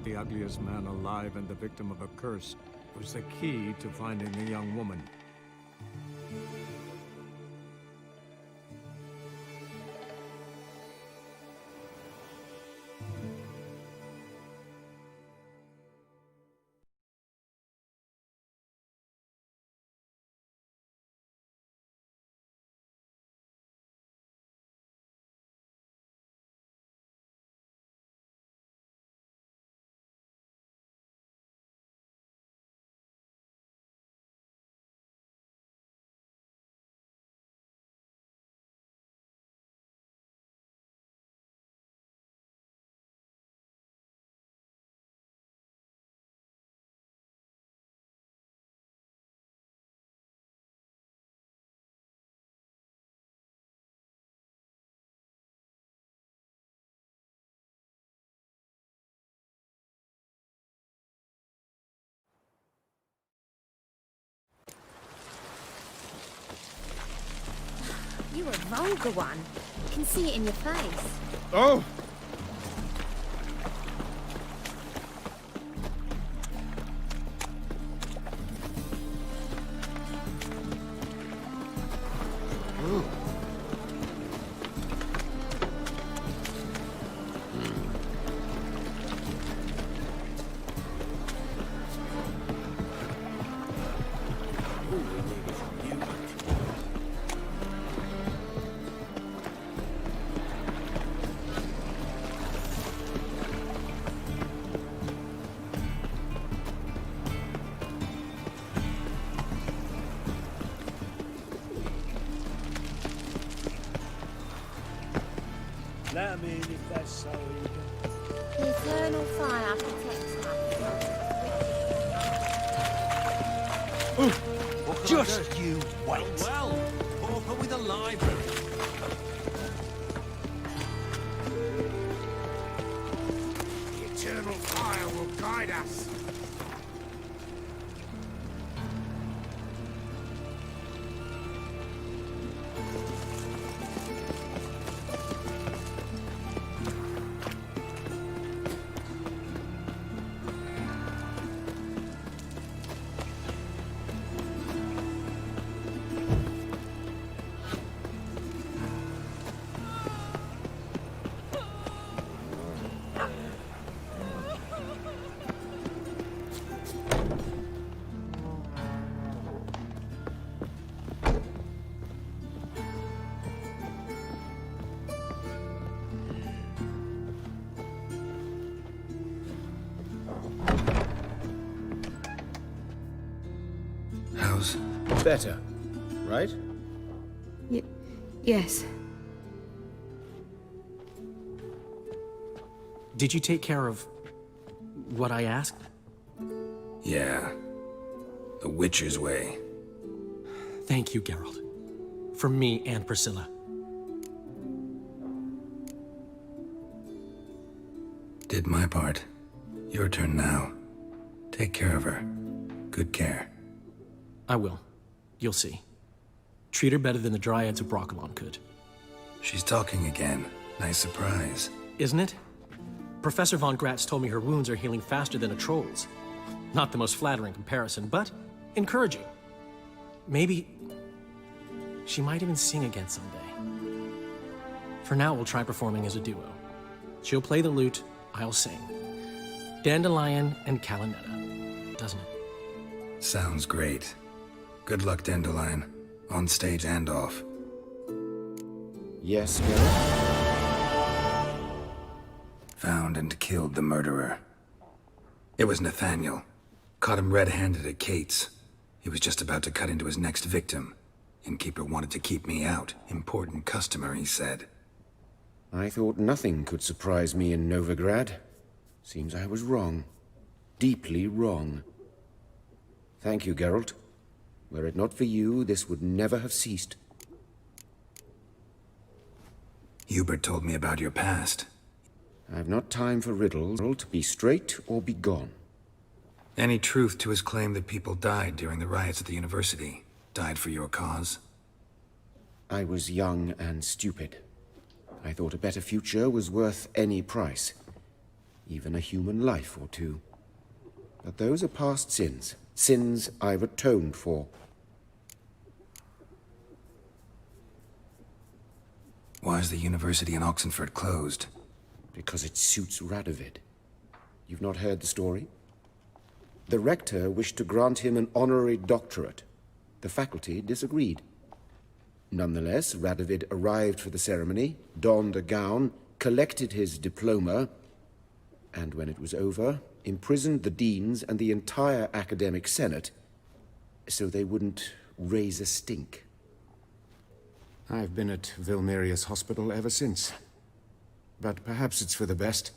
the ugliest man alive and the victim of a curse was the key to finding the young woman. You were a vulgar one. I can see it in your face. Oh! Let me in if that's so eager. The eternal fire protects us. Just you wait. Well, pauper with a library. The eternal fire will guide us. How's better, right? Yes. Did you take care of what I asked? Yeah. The Witcher's way. Thank you, Geralt. For me and Priscilla. Did my part. Your turn now. Take care of her. Good care. I will. You'll see. Treat her better than the Dryads of Brokilon could. She's talking again. Nice surprise. Isn't it? Professor Von Gratz told me her wounds are healing faster than a troll's. Not the most flattering comparison, but encouraging. Maybe she might even sing again someday. For now, we'll try performing as a duo. She'll play the lute, I'll sing. Dandelion and Calinetta, doesn't it? Sounds great. Good luck, Dandelion. On stage and off. Yes, Geralt? Found and killed the murderer. It was Nathaniel. Caught him red-handed at Kate's. He was just about to cut into his next victim. Innkeeper wanted to keep me out. Important customer, he said. I thought nothing could surprise me in Novigrad. Seems I was wrong. Deeply wrong. Thank you, Geralt. Were it not for you, this would never have ceased. Hubert told me about your past. I've not time for riddles. Be straight or be gone. Any truth to his claim that people died during the riots at the university? Died for your cause? I was young and stupid. I thought a better future was worth any price. even a human life or two. But those are past sins, sins I've atoned for. Why is the university in Oxenford closed? Because it suits Radovid. You've not heard the story? The rector wished to grant him an honorary doctorate. The faculty disagreed. Nonetheless, Radovid arrived for the ceremony, donned a gown, collected his diploma, and when it was over, imprisoned the deans and the entire academic senate so they wouldn't raise a stink. I've been at Vilmerius Hospital ever since. But perhaps it's for the best.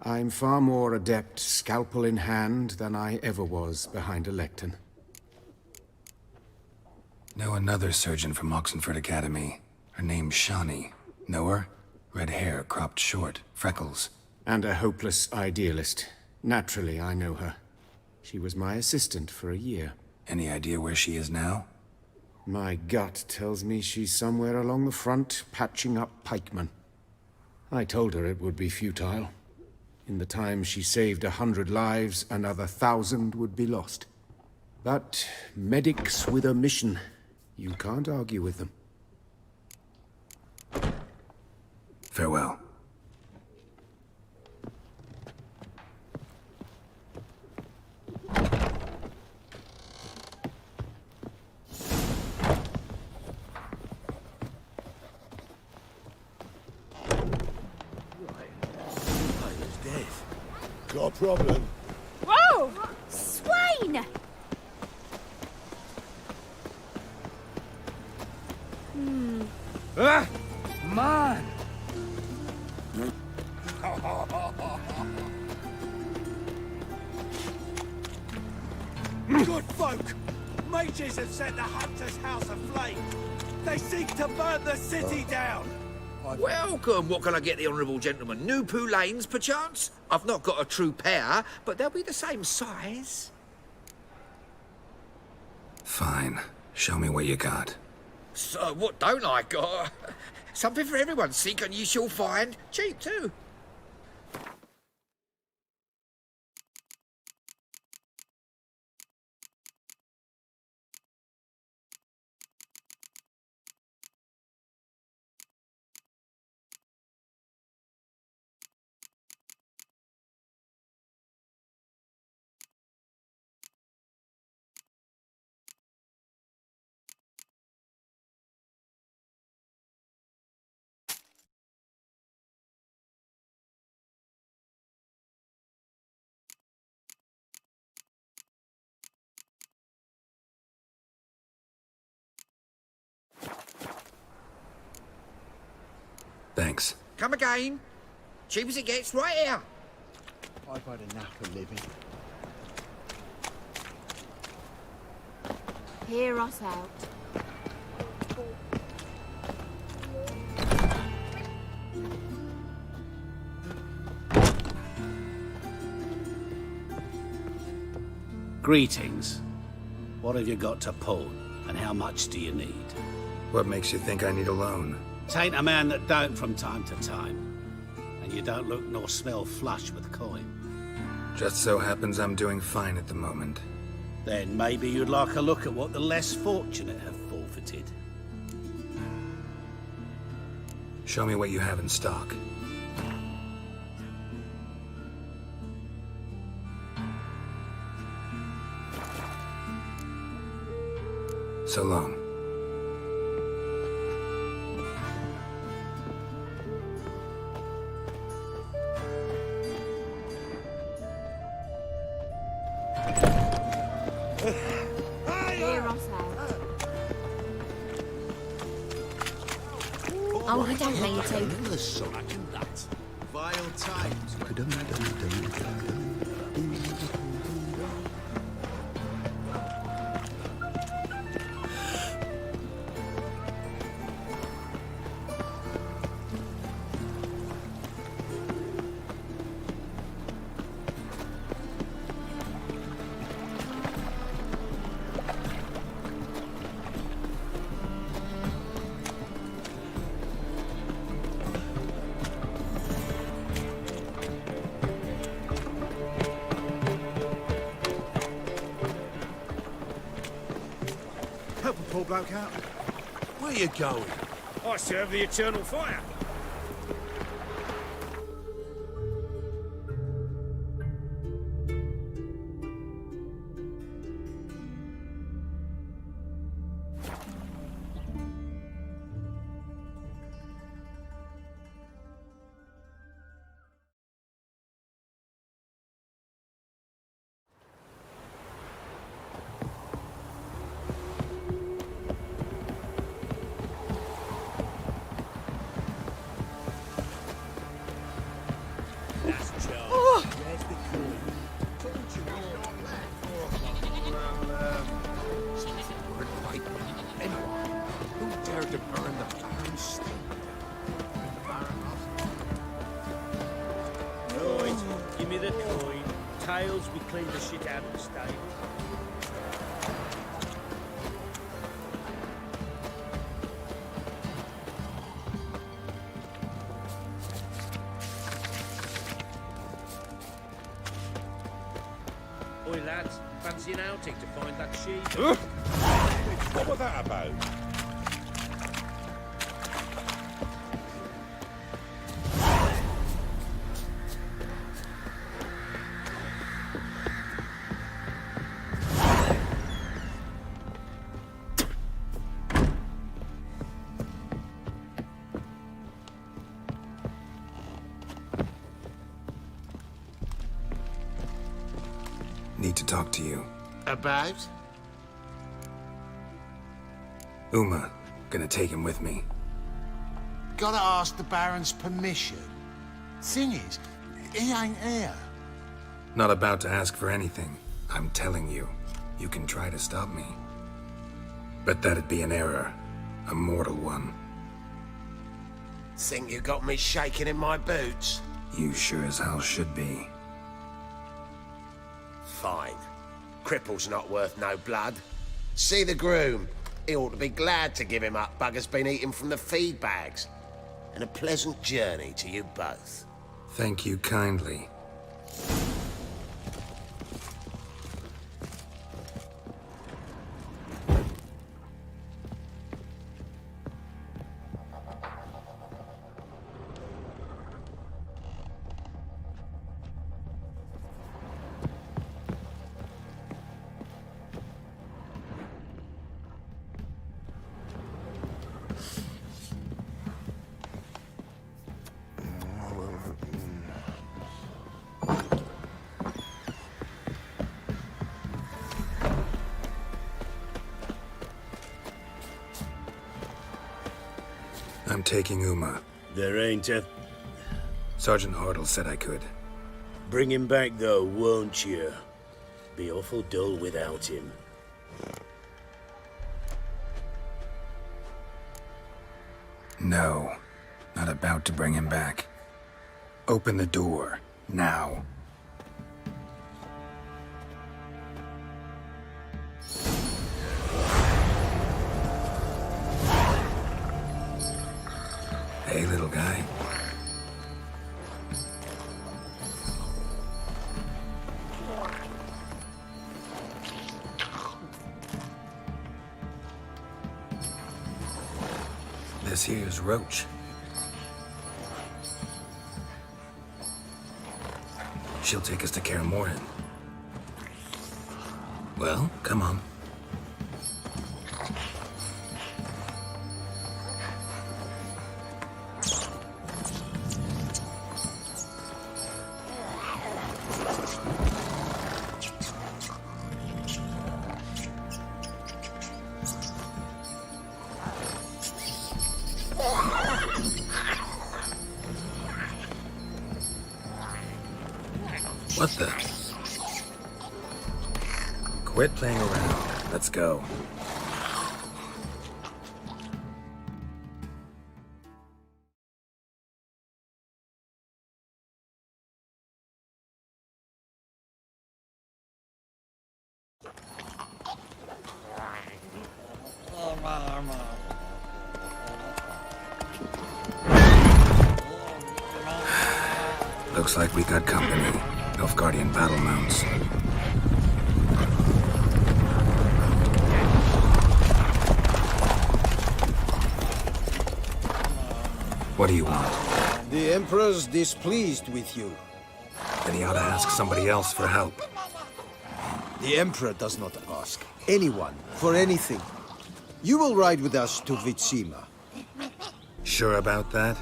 I'm far more adept, scalpel in hand, than I ever was behind a lectern. Know another surgeon from Oxenford Academy. Her name's Shawnee. Know her? Red hair, cropped short, freckles. And a hopeless idealist. Naturally, I know her. She was my assistant for a year. Any idea where she is now? My gut tells me she's somewhere along the front, patching up pikemen. I told her it would be futile. In the time she saved 100 lives, another 1,000 would be lost. But medics with a mission, you can't argue with them. Farewell. Got a problem? Whoa! Swain! Ah! Man! Good folk! Mages have set the Hunter's house aflame. They seek to burn the city down. Welcome. What can I get the honourable gentleman? New poulaines, perchance? I've not got a true pair, but they'll be the same size. Fine. Show me what you got. So, what don't I got? Something for everyone. Seek and ye shall find. Cheap, too. Thanks. Come again. Cheap as it gets, right here. I've had enough of living. Hear us out. Greetings. What have you got to pawn, and how much do you need? What makes you think I need a loan? Tain't a man that don't from time to time. And you don't look nor smell flush with coin. Just so happens I'm doing fine at the moment. Then maybe you'd like a look at what the less fortunate have forfeited. Show me what you have in stock. So long. Hear us out. Oh, I don't mean to. The sun and that. Vile times. poor bloke out? Where you going? I serve the eternal fire. Give me the coin. Tails, we clean the shit out of the stable. Oi, lads, fancy an outing to find that sheep? What was that about? Need to talk to you. About? Uma, gonna take him with me. Gotta ask the Baron's permission. Thing is, he ain't here. Not about to ask for anything. I'm telling you, you can try to stop me. But that'd be an error. A mortal one. Think you got me shaking in my boots? You sure as hell should be. Fine. Cripple's not worth no blood. See the groom. He ought to be glad to give him up. Bugger's been eating from the feed bags. And a pleasant journey to you both. Thank you kindly. I'm taking Uma. There ain't a... Sergeant Hartle said I could. Bring him back, though, won't you? Be awful dull without him. No, not about to bring him back. Open the door, now. Hey, little guy. This here's Roach. She'll take us to Kaer Morhen. Well, come on. What the? Quit playing around. Let's go. Looks like we got company. Nilfgaardian battle mounts. What do you want? The Emperor's displeased with you. Then he ought to ask somebody else for help. The Emperor does not ask anyone for anything. You will ride with us to Vitsima. Sure about that?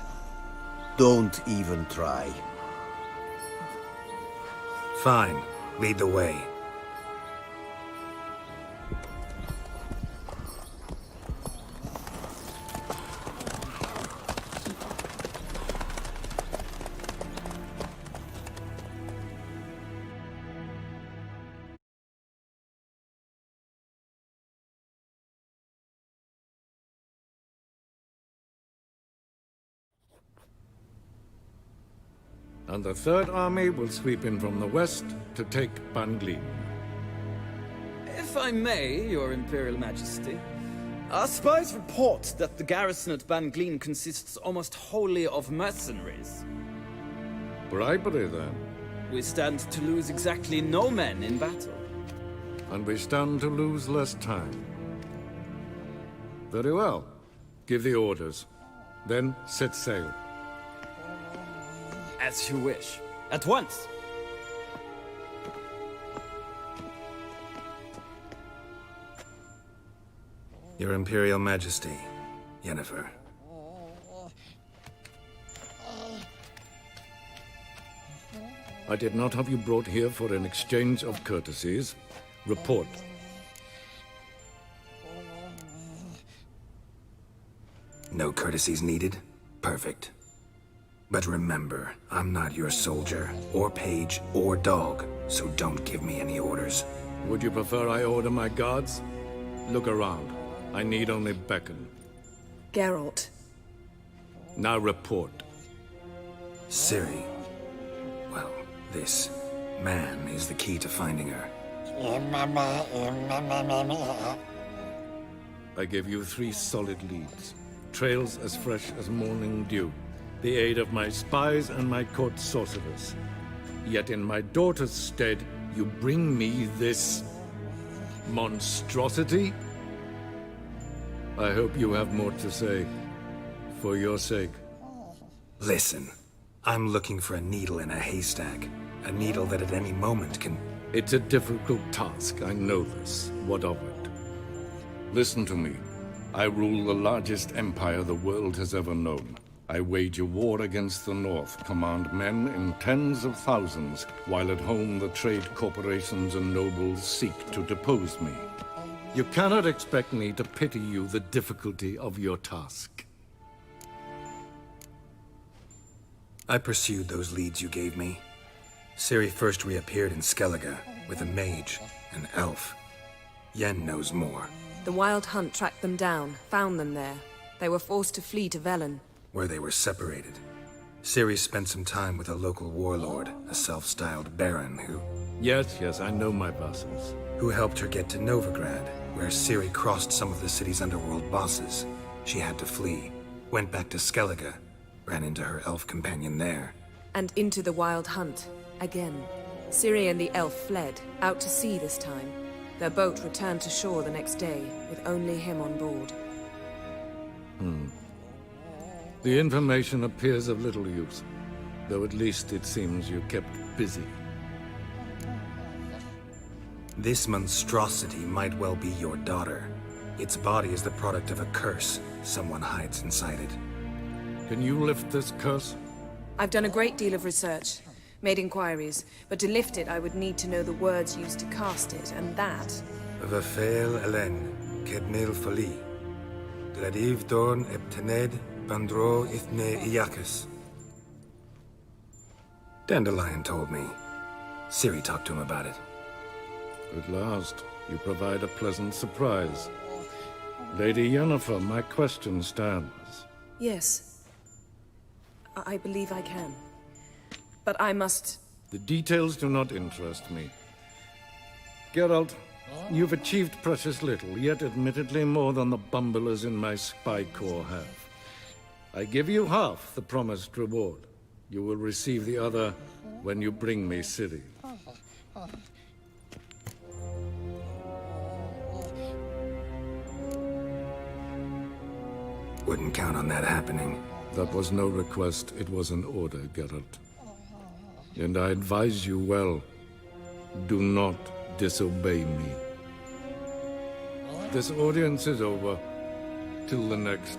Don't even try. Fine. Lead the way. And the Third Army will sweep in from the west to take Banglin. If I may, Your Imperial Majesty, our spies report that the garrison at Banglin consists almost wholly of mercenaries. Bribery, then. We stand to lose exactly no men in battle. And we stand to lose less time. Very well. Give the orders. Then set sail. As you wish. At once! Your Imperial Majesty, Yennefer. I did not have you brought here for an exchange of courtesies. Report. No courtesies needed? Perfect. But remember, I'm not your soldier, or page, or dog, so don't give me any orders. Would you prefer I order my guards? Look around. I need only beckon. Geralt. Now report. Ciri. Well, this man is the key to finding her. I gave you 3 solid leads. Trails as fresh as morning dew. The aid of my spies and my court sorcerers. Yet in my daughter's stead, you bring me this monstrosity? I hope you have more to say. For your sake. Listen, I'm looking for a needle in a haystack. A needle that at any moment can... It's a difficult task, I know this. What of it? Listen to me. I rule the largest empire the world has ever known. I wage a war against the North, command men in tens of thousands, while at home the trade corporations and nobles seek to depose me. You cannot expect me to pity you the difficulty of your task. I pursued those leads you gave me. Ciri first reappeared in Skellige with a mage, an elf. Yen knows more. The Wild Hunt tracked them down, found them there. They were forced to flee to Velen. Where they were separated. Ciri spent some time with a local warlord, a self-styled baron who... Yes, I know my vassals. Who helped her get to Novigrad, where Ciri crossed some of the city's underworld bosses. She had to flee, went back to Skellige, ran into her elf companion there. And into the Wild Hunt, again. Ciri and the elf fled, out to sea this time. Their boat returned to shore the next day, with only him on board. The information appears of little use, though at least it seems you kept busy. This monstrosity might well be your daughter. Its body is the product of a curse someone hides inside it. Can you lift this curse? I've done a great deal of research, made inquiries, but to lift it I would need to know the words used to cast it, and that... Vafael Elen, Kedmil Fali, Gladiv Dorn Eptened, Bandro Ithne Iacus. Dandelion told me. Ciri talked to him about it. At last, you provide a pleasant surprise. Lady Yennefer, my question stands. Yes. I believe I can. But I must... The details do not interest me. Geralt, you've achieved precious little, yet admittedly more than the bumblers in my spy corps have. I give you half the promised reward. You will receive the other when you bring me Ciri. Wouldn't count on that happening. That was no request, it was an order, Geralt. And I advise you well. Do not disobey me. This audience is over. Till the next.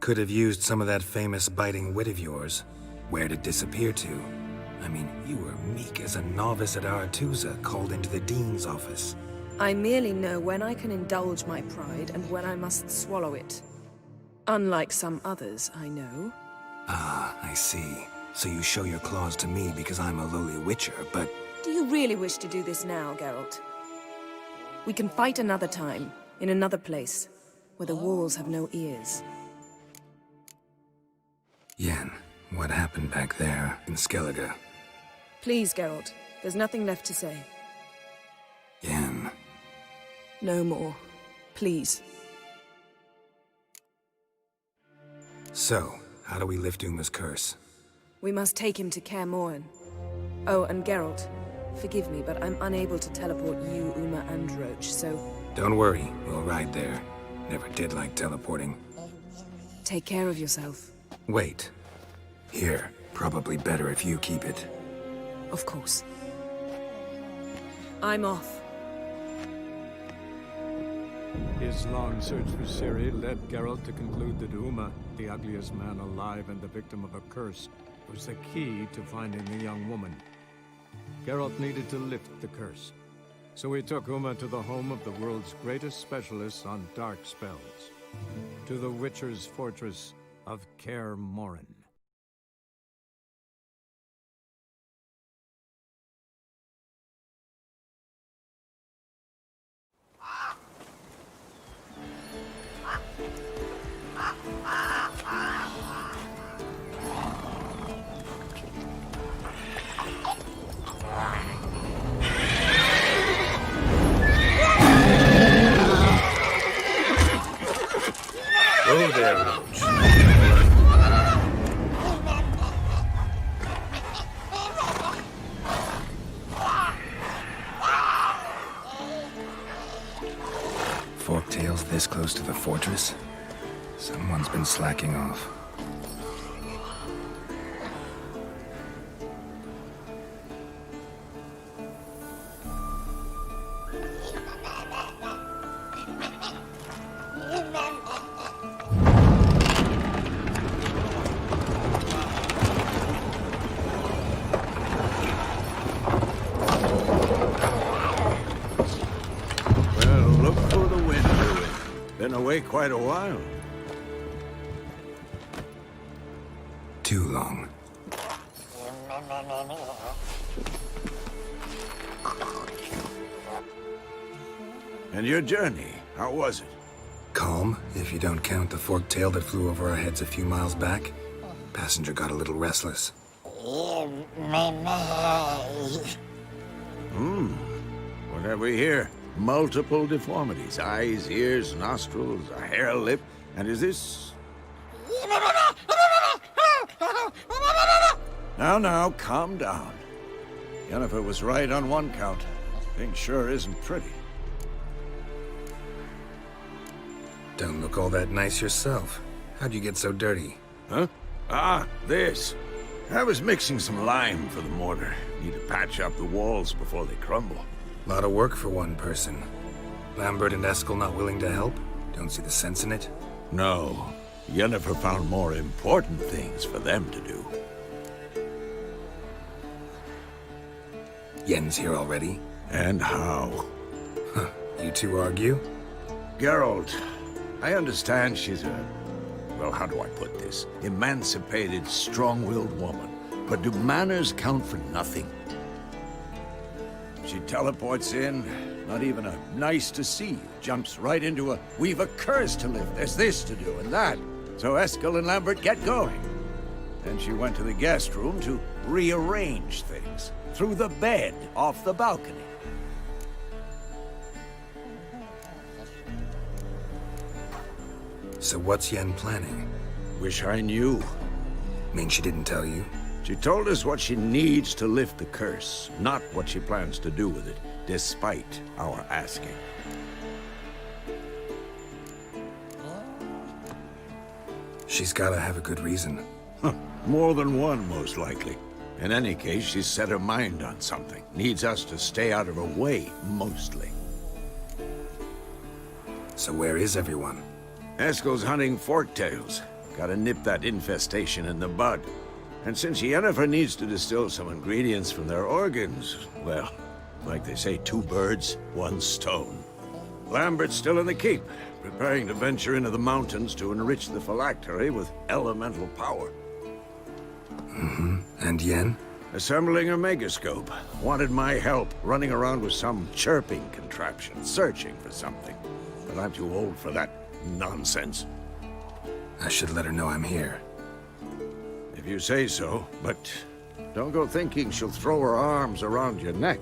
Could have used some of that famous biting wit of yours. Where'd it disappear to? I mean, you were meek as a novice at Aretusa, called into the Dean's office. I merely know when I can indulge my pride and when I must swallow it. Unlike some others, I know. Ah, I see. So you show your claws to me because I'm a lowly witcher, but... Do you really wish to do this now, Geralt? We can fight another time, in another place, where the walls have no ears. Yen, what happened back there in Skellige? Please, Geralt. There's nothing left to say. Yen. No more. Please. So, how do we lift Uma's curse? We must take him to Kaer Morhen. Oh, and Geralt, forgive me, but I'm unable to teleport you, Uma, and Roach, so... Don't worry, we'll ride there. Never did like teleporting. Take care of yourself. Wait. Here, probably better if you keep it. Of course. I'm off. His long search for Ciri led Geralt to conclude that Uma, the ugliest man alive and the victim of a curse, was the key to finding the young woman. Geralt needed to lift the curse, so he took Uma to the home of the world's greatest specialist on dark spells, to the Witcher's fortress of Kaer Morhen. Oh, there, Roach. Forktails this close to the fortress? Someone's been slacking off. Quite a while. Too long. And your journey, how was it? Calm, if you don't count the forked tail that flew over our heads a few miles back. Passenger got a little restless. What have we here? Multiple deformities. Eyes, ears, nostrils, a hair lip. And is this... Now, calm down. Yennefer was right on one count. Thing sure isn't pretty. Don't look all that nice yourself. How'd you get so dirty? Huh? Ah, this. I was mixing some lime for the mortar. Need to patch up the walls before they crumble. Lot of work for one person. Lambert and Eskel not willing to help? Don't see the sense in it? No. Yennefer found more important things for them to do. Yen's here already? And how? Huh. You two argue? Geralt, I understand she's a... well, how do I put this? Emancipated, strong-willed woman. But do manners count for nothing? She teleports in, not even a nice to see you, jumps right into a, we've a curse to lift, there's this to do and that. So Eskel and Lambert get going. Then she went to the guest room to rearrange things, through the bed, off the balcony. So what's Yen planning? Wish I knew. Mean she didn't tell you? She told us what she needs to lift the curse, not what she plans to do with it, despite our asking. She's gotta have a good reason. More than one, most likely. In any case, she's set her mind on something. Needs us to stay out of her way, mostly. So where is everyone? Eskel's hunting forktails. Gotta nip that infestation in the bud. And since Yennefer needs to distill some ingredients from their organs, well, like they say, 2 birds, 1 stone. Lambert's still in the keep, preparing to venture into the mountains to enrich the phylactery with elemental power. Mm-hmm. And Yen? Assembling a megascope. Wanted my help running around with some chirping contraption, searching for something. But I'm too old for that nonsense. I should let her know I'm here. If you say so, but don't go thinking she'll throw her arms around your neck.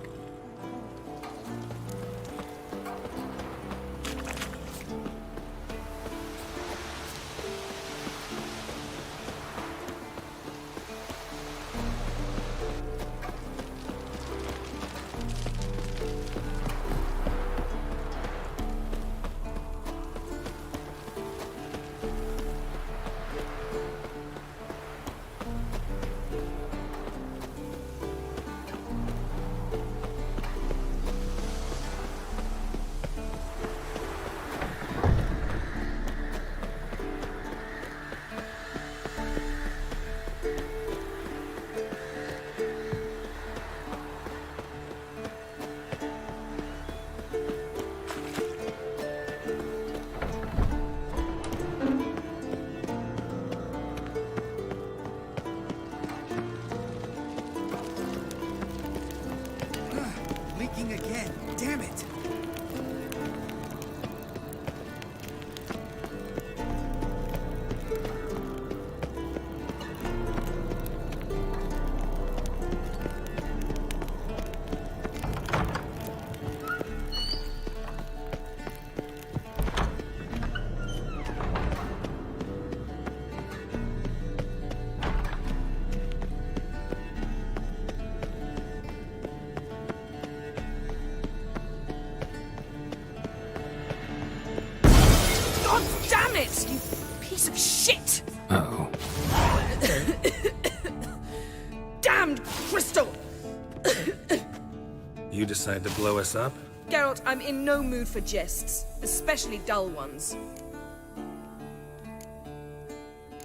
Leaking again. Damn it. Damn it, you piece of shit! Uh-oh. Damned crystal! You decide to blow us up? Geralt, I'm in no mood for jests, especially dull ones.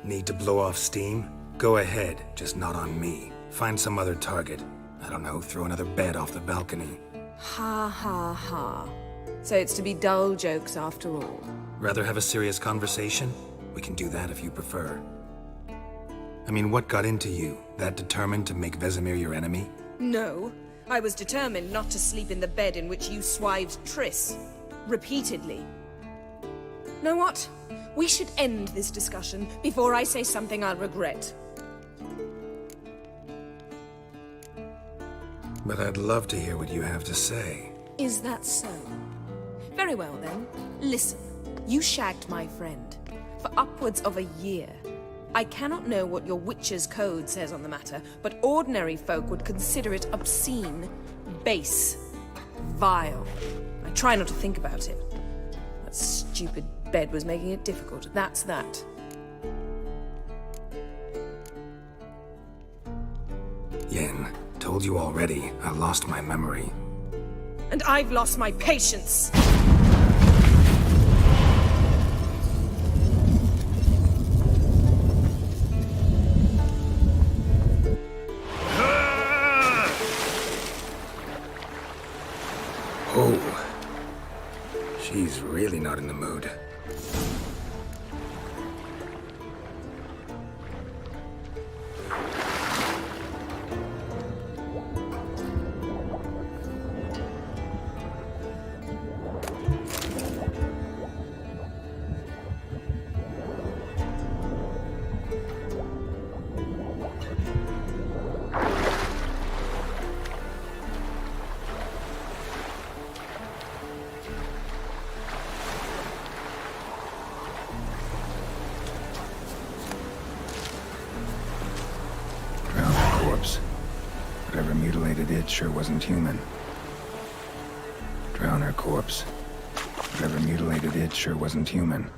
Need to blow off steam? Go ahead, just not on me. Find some other target. I don't know, throw another bed off the balcony. Ha ha ha. So it's to be dull jokes after all. Rather have a serious conversation? We can do that if you prefer. I mean, what got into you? That determined to make Vesemir your enemy? No, I was determined not to sleep in the bed in which you swived Triss. Repeatedly. Know what? We should end this discussion before I say something I'll regret. But I'd love to hear what you have to say. Is that so? Very well then. Listen, you shagged my friend for upwards of a year. I cannot know what your witch's code says on the matter, but ordinary folk would consider it obscene, base, vile. I try not to think about it. That stupid bed was making it difficult. That's that. Yen, told you already, I lost my memory. And I've lost my patience! Oh. She's really not in the mood. Whatever mutilated it sure wasn't human. Drown her corpse. Whatever mutilated it sure wasn't human.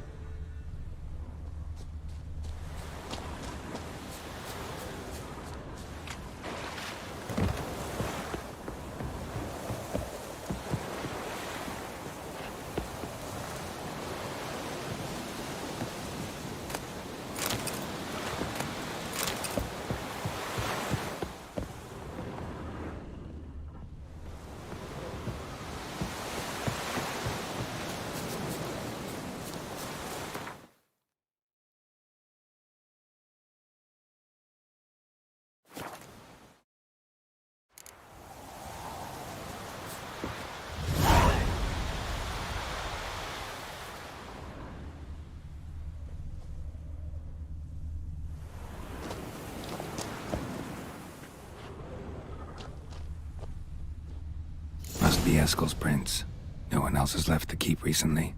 Must be Eskel's prints. No one else has left the keep recently.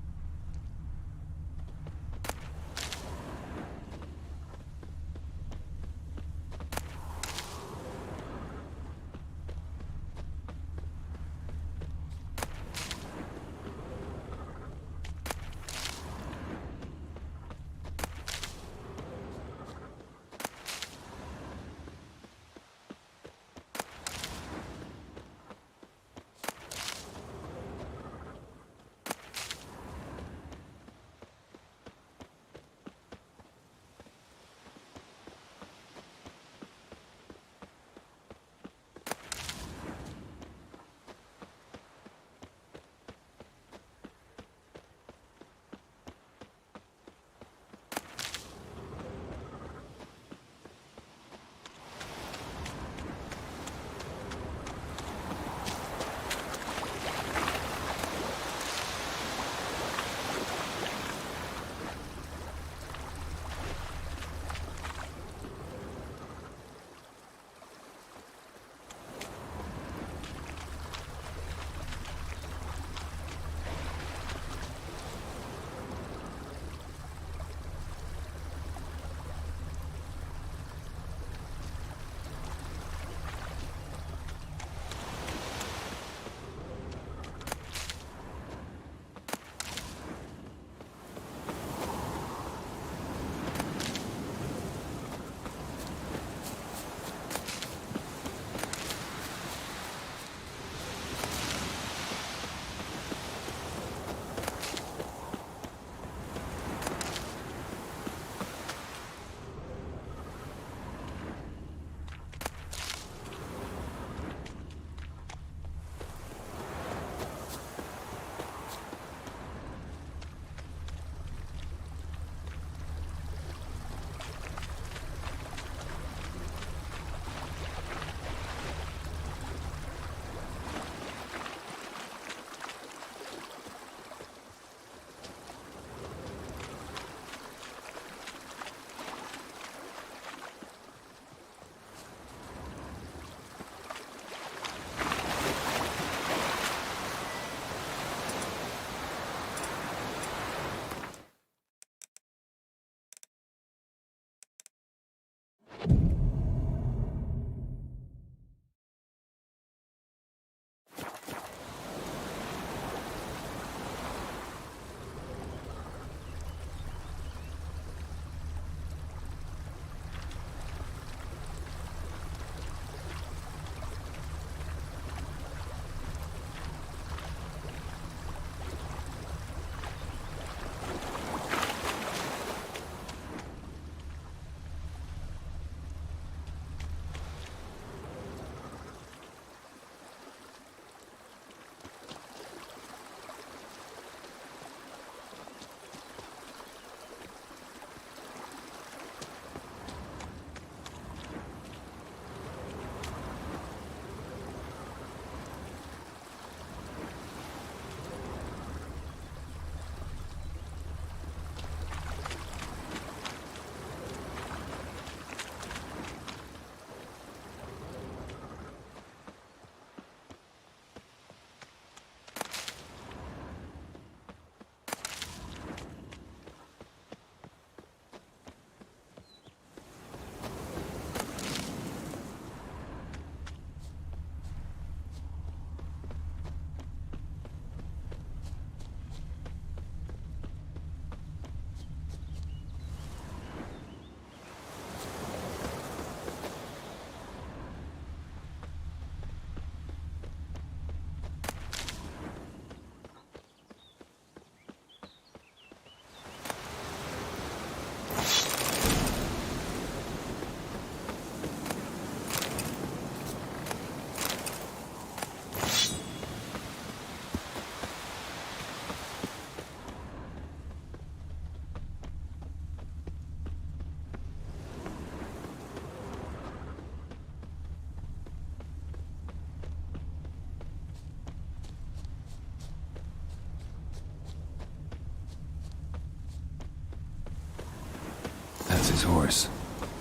his horse.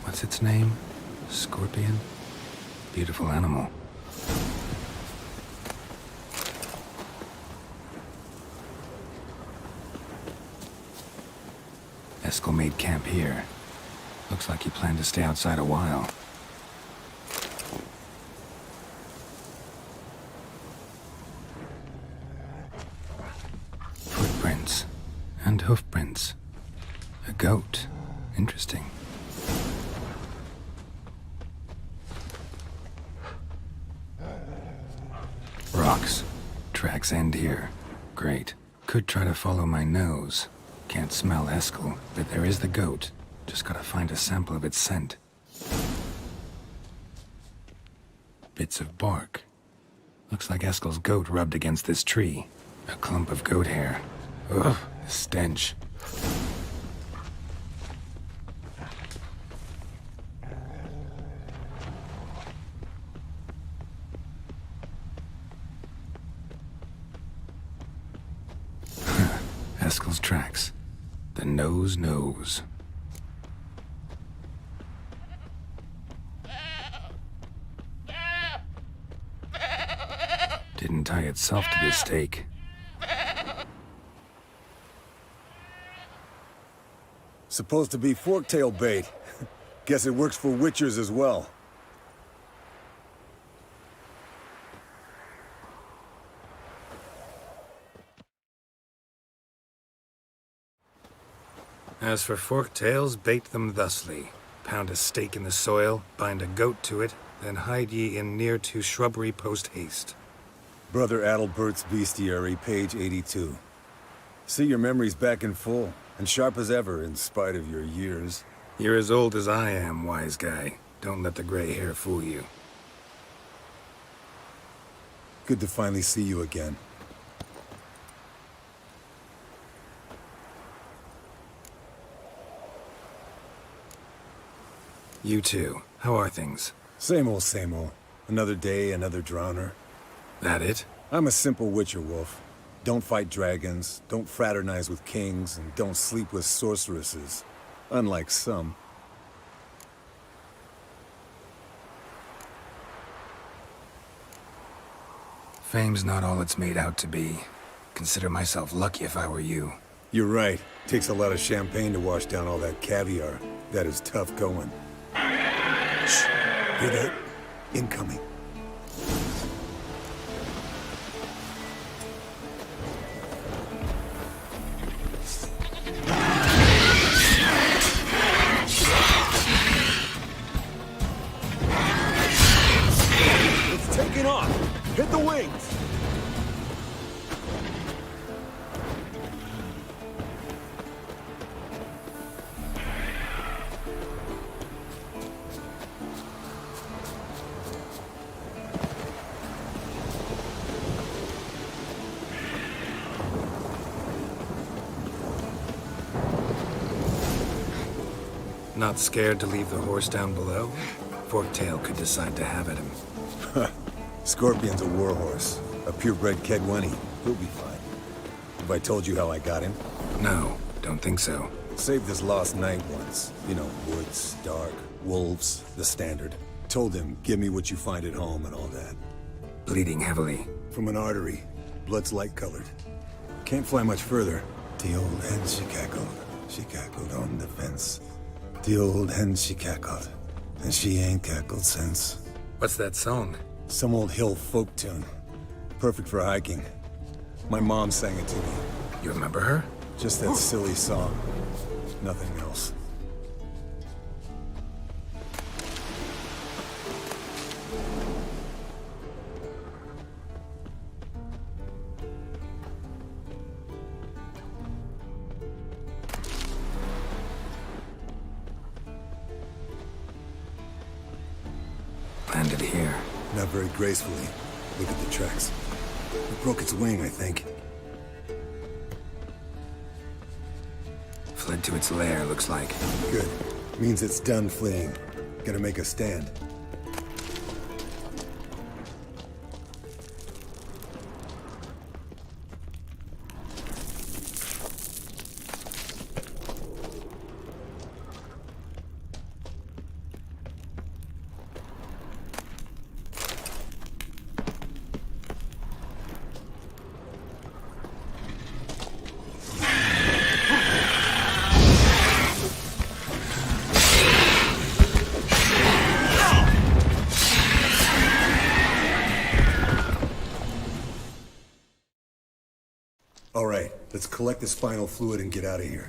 What's its name? Scorpion? Beautiful animal. Eskel made camp here. Looks like he planned to stay outside a while. Footprints. And hoofprints. A goat. Interesting. Rocks. Tracks end here. Great. Could try to follow my nose. Can't smell Eskel, but there is the goat. Just gotta find a sample of its scent. Bits of bark. Looks like Eskel's goat rubbed against this tree. A clump of goat hair. Ugh, the stench. Eskel's tracks. The nose knows. Didn't tie itself to this stake. Supposed to be forktail bait. Guess it works for witchers as well. As for forktails, bait them thusly. Pound a stake in the soil, bind a goat to it, then hide ye in near to shrubbery post haste. Brother Adalbert's Bestiary, page 82. See, your memory's back in full, and sharp as ever, in spite of your years. You're as old as I am, wise guy. Don't let the gray hair fool you. Good to finally see you again. You too. How are things? Same old, same old. Another day, another drowner. That it? I'm a simple witcher, Wolf. Don't fight dragons, don't fraternize with kings, and don't sleep with sorceresses. Unlike some. Fame's not all it's made out to be. Consider myself lucky if I were you. You're right. Takes a lot of champagne to wash down all that caviar. That is tough going. Shh. Hear that? Incoming. It's taking off! Hit the wings! Not scared to leave the horse down below? Forktail could decide to have at him. Scorpion's a warhorse. A purebred Kedwenny. He'll be fine. Have I told you how I got him? No, don't think so. Saved his lost knight once. You know, woods, dark, wolves, the standard. Told him, give me what you find at home and all that. Bleeding heavily. From an artery. Blood's light-colored. Can't fly much further. The old hen she cackled. She cackled on the fence. The old hen she cackled. And she ain't cackled since. What's that song? Some old hill folk tune. Perfect for hiking. My mom sang it to me. You remember her? Just that silly song. Nothing else. Landed here. Not very gracefully. Look at the tracks. It broke its wing, I think. Fled to its lair, looks like. Good. Means it's done fleeing. Gonna make a stand. All right, let's collect the spinal fluid and get out of here.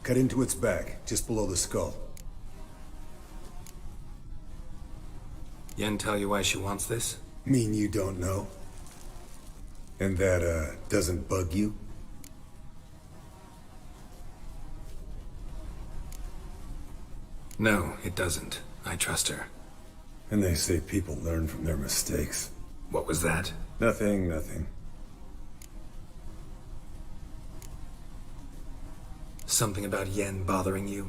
Cut into its back, just below the skull. Yen tell you why she wants this? Mean you don't know? And that, doesn't bug you? No, it doesn't. I trust her. And they say people learn from their mistakes. What was that? Nothing, nothing. Something about Yen bothering you?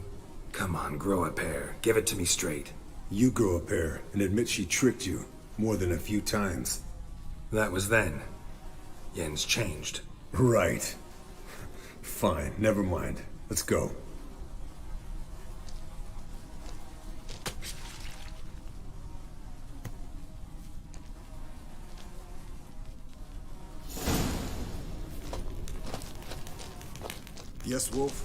Come on, grow a pair. Give it to me straight. You grow a pair and admit she tricked you more than a few times. That was then. Yen's changed. Right. Fine, never mind. Let's go. Yes, Wolf?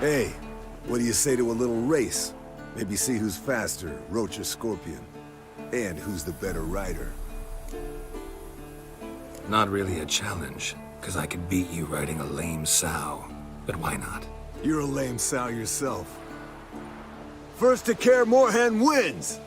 Hey, what do you say to a little race? Maybe see who's faster, Roach or Scorpion. And who's the better rider. Not really a challenge, because I could beat you riding a lame sow. But why not? You're a lame sow yourself. First to Kaer Morhen wins!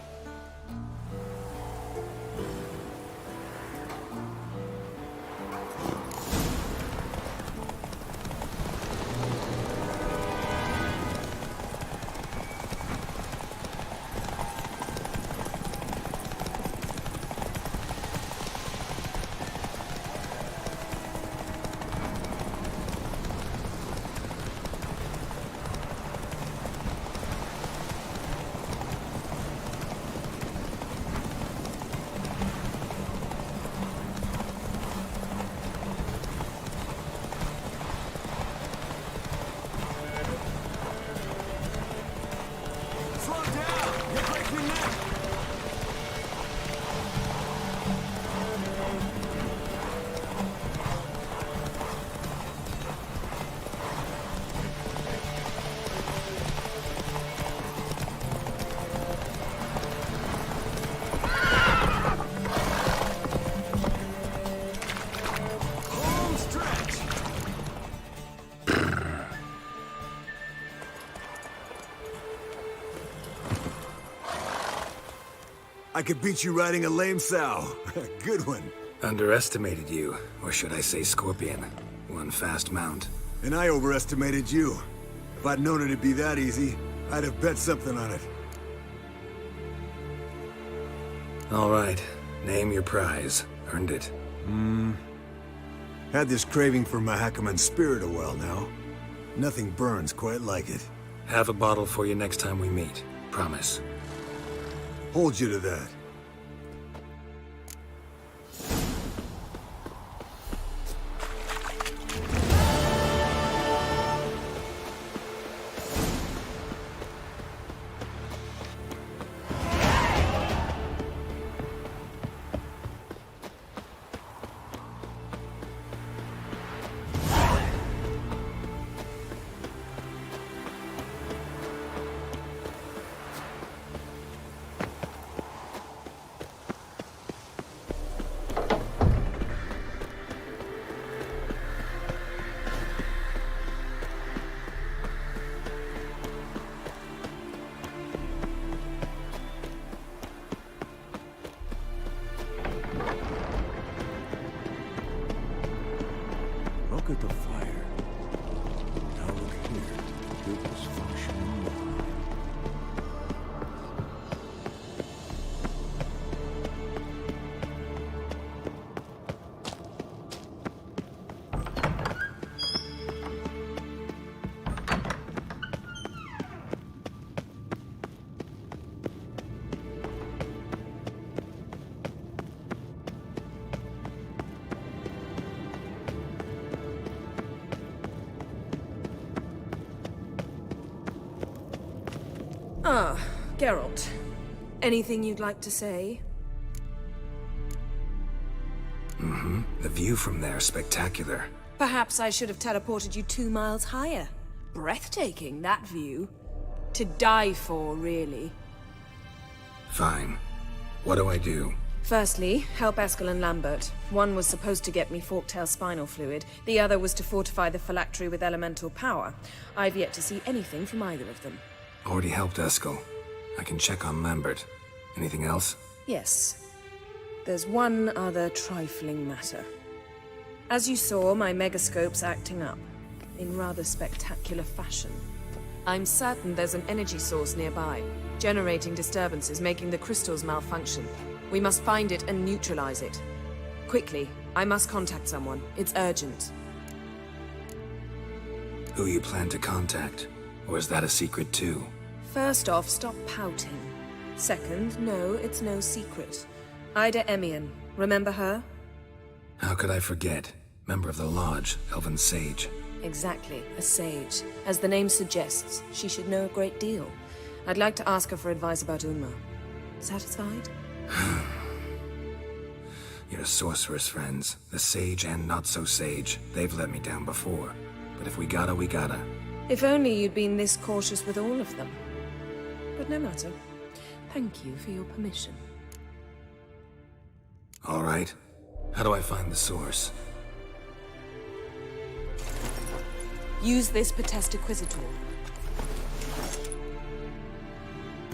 I could beat you riding a lame sow. Good one. Underestimated you, or should I say Scorpion. One fast mount. And I overestimated you. If I'd known it'd be that easy, I'd have bet something on it. All right, name your prize. Earned it. Had this craving for Mahakaman spirit a while now. Nothing burns quite like it. Have a bottle for you next time we meet. Promise. Hold you to that. Look at the fire. Now look here. It was functioning well. Ah, Geralt. Anything you'd like to say? Mm-hmm. The view from there is spectacular. Perhaps I should have teleported you 2 miles higher. Breathtaking, that view. To die for, really. Fine. What do I do? Firstly, help Eskel and Lambert. One was supposed to get me forktail spinal fluid, the other was to fortify the phylactery with elemental power. I've yet to see anything from either of them. Already helped Eskel. I can check on Lambert. Anything else? Yes. There's one other trifling matter. As you saw, my megascope's acting up, in rather spectacular fashion. I'm certain there's an energy source nearby, generating disturbances, making the crystals malfunction. We must find it and neutralize it. Quickly, I must contact someone. It's urgent. Who you plan to contact? Or is that a secret too? First off, stop pouting. Second, no, it's no secret. Ida Emian. Remember her? How could I forget? Member of the Lodge, Elven Sage. Exactly, a sage. As the name suggests, she should know a great deal. I'd like to ask her for advice about Uma. Satisfied? Your sorceress friends, the sage and not-so-sage, they've let me down before. But if we gotta, we gotta. If only you'd been this cautious with all of them. But no matter. Thank you for your permission. All right. How do I find the source? Use this Potesta Quisitor.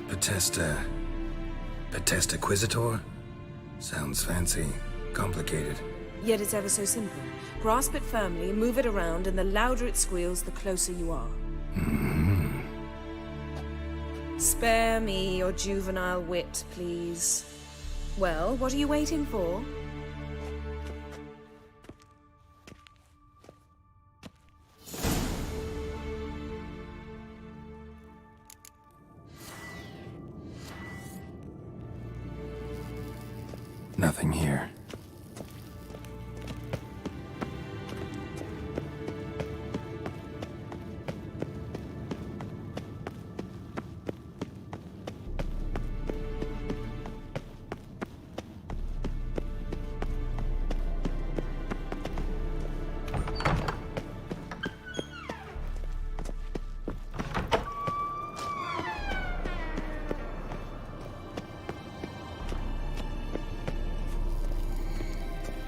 Potesta Quisitor? Sounds fancy. Complicated. Yet it's ever so simple. Grasp it firmly, move it around, and the louder it squeals, the closer you are. Mm-hmm. Spare me your juvenile wit, please. Well, what are you waiting for? Nothing here.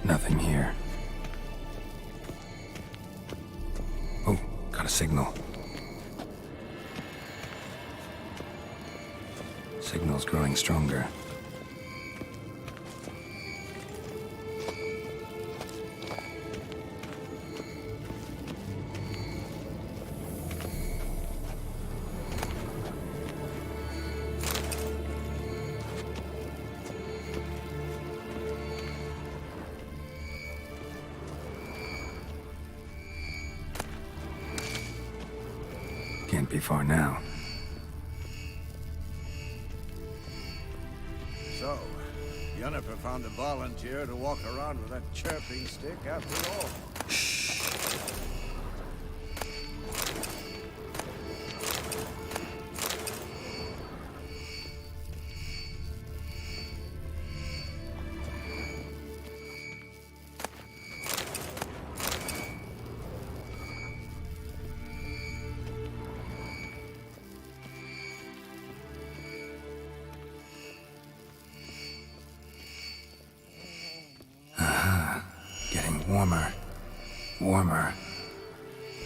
Nothing here. Oh, got a signal. Signal's growing stronger. Can't be far now. So, Yennefer found a volunteer to walk around with that chirping stick after all. Getting warmer. Warmer.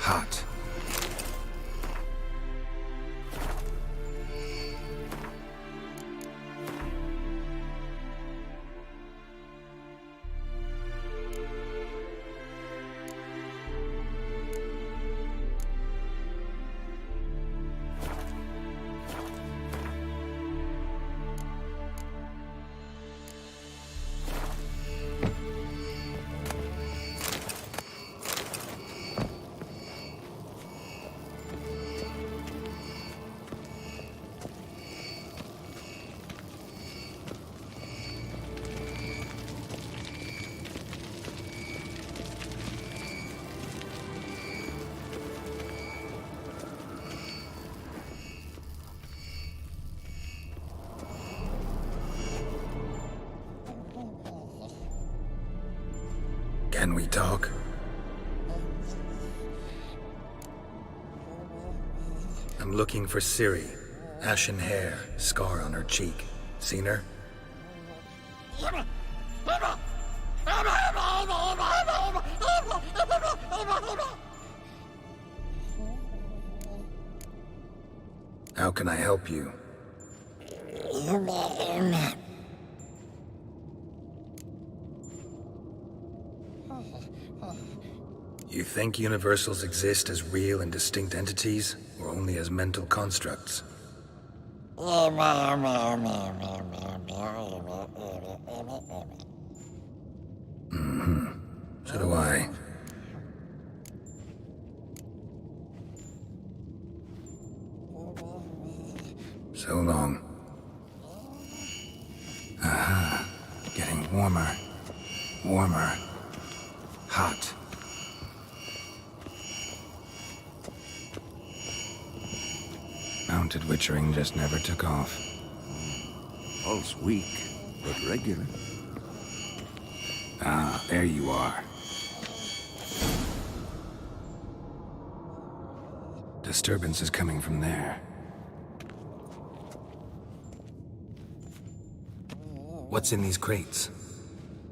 Hot. Can we talk? I'm looking for Ciri. Ashen hair, scar on her cheek. Seen her? How can I help you? You think universals exist as real and distinct entities, or only as mental constructs? So do I. So long. Aha. Getting warmer. Warmer. Hot. Mounted witchering just never took off. Pulse weak, but regular. Ah, there you are. Disturbance is coming from there. What's in these crates?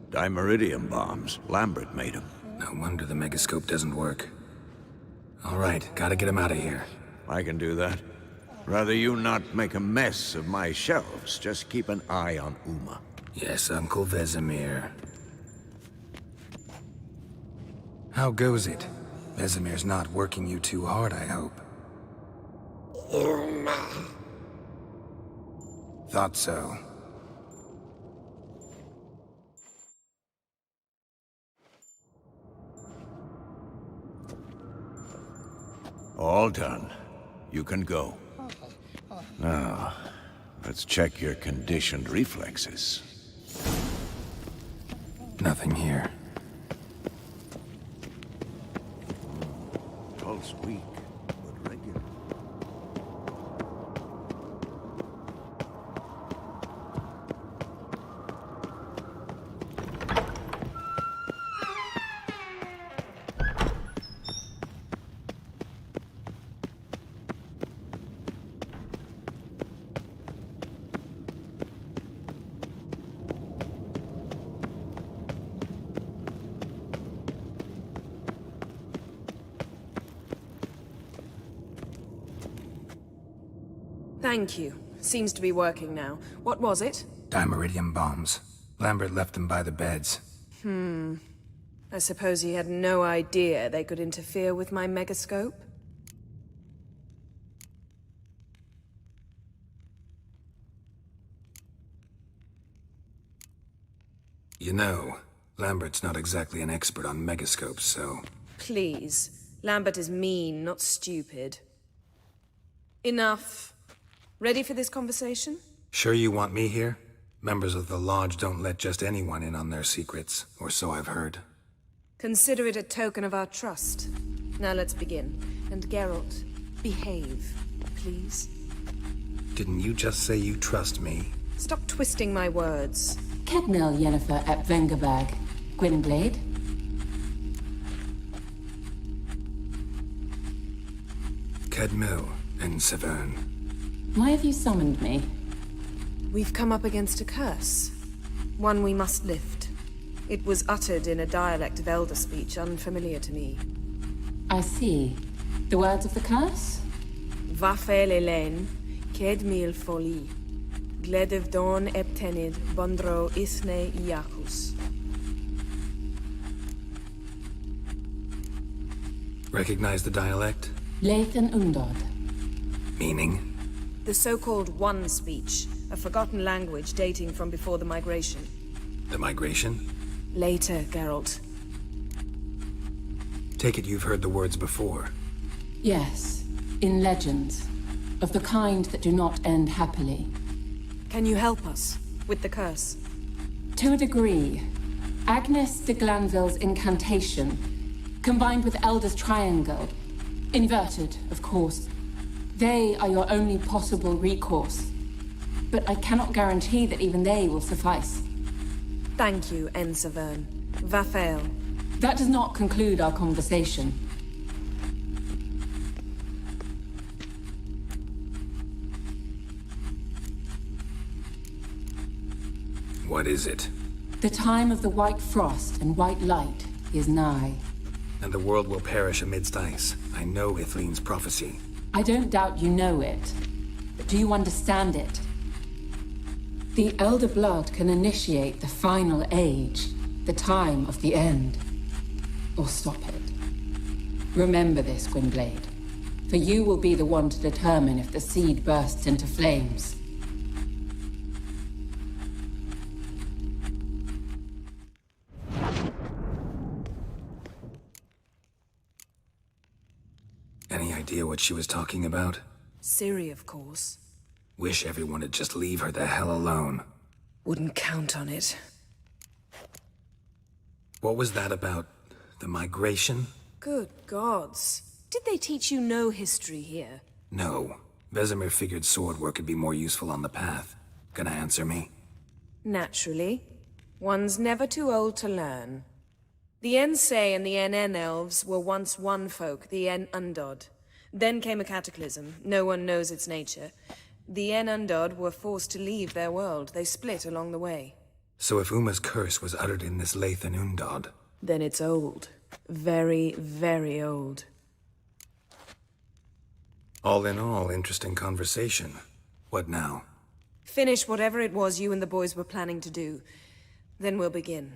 Dimeridium bombs. Lambert made them. No wonder the megascope doesn't work. All right, gotta get him out of here. I can do that. Rather you not make a mess of my shelves. Just keep an eye on Uma. Yes, Uncle Vesemir. How goes it? Vesemir's not working you too hard, I hope. Thought so. All done. You can go. Now, let's check your conditioned reflexes. Nothing here. Pulse weak, but regular. Thank you. Seems to be working now. What was it? Dimeridium bombs. Lambert left them by the beds. I suppose he had no idea they could interfere with my megascope? You know, Lambert's not exactly an expert on megascopes, so... Please. Lambert is mean, not stupid. Enough. Ready for this conversation? Sure you want me here? Members of the Lodge don't let just anyone in on their secrets, or so I've heard. Consider it a token of our trust. Now let's begin. And Geralt, behave, please. Didn't you just say you trust me? Stop twisting my words. Kednel Yennefer at Vengerberg. Gwynblade? Kedmil and Severn. Why have you summoned me? We've come up against a curse. One we must lift. It was uttered in a dialect of Elder speech unfamiliar to me. I see. The words of the curse? Vafel Elen, Kedmil Foli, Gledev Don Eptenid, Bondro Isne Iakus. Recognize the dialect? Lathan Undod. Meaning? The so-called One speech, a forgotten language dating from before the migration. The migration? Later, Geralt. Take it you've heard the words before. Yes, in legends. Of the kind that do not end happily. Can you help us with the curse? To a degree. Agnes de Glanville's incantation, combined with Elder's triangle, inverted, of course. They are your only possible recourse. But I cannot guarantee that even they will suffice. Thank you, Severn. Vafel. That does not conclude our conversation. What is it? The time of the white frost and white light is nigh. And the world will perish amidst ice. I know Ithleen's prophecy. I don't doubt you know it. But do you understand it? The Elder Blood can initiate the final age, the time of the end. Or stop it. Remember this, Gwynblade. For you will be the one to determine if the seed bursts into flames. Any idea what she was talking about? Ciri, of course. Wish everyone would just leave her the hell alone. Wouldn't count on it. What was that about? The migration? Good gods. Did they teach you no history here? No. Vesemir figured sword work could be more useful on the path. Gonna answer me? Naturally. One's never too old to learn. The Ensei and the NN elves were once one folk, the En Undod. Then came a cataclysm. No one knows its nature. The En Undod were forced to leave their world. They split along the way. So if Uma's curse was uttered in this Lathan Undod... Then it's old. Very, very old. All in all, interesting conversation. What now? Finish whatever it was you and the boys were planning to do. Then we'll begin.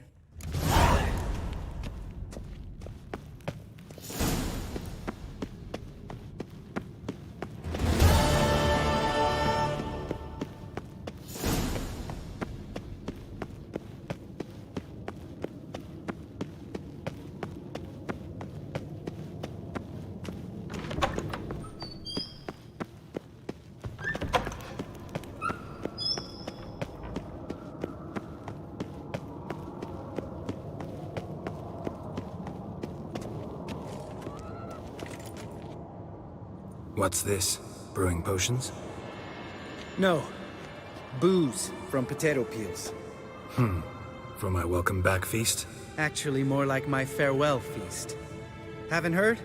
What's this? Brewing potions? No. Booze from potato peels. For my welcome back feast? Actually, more like my farewell feast. Haven't heard?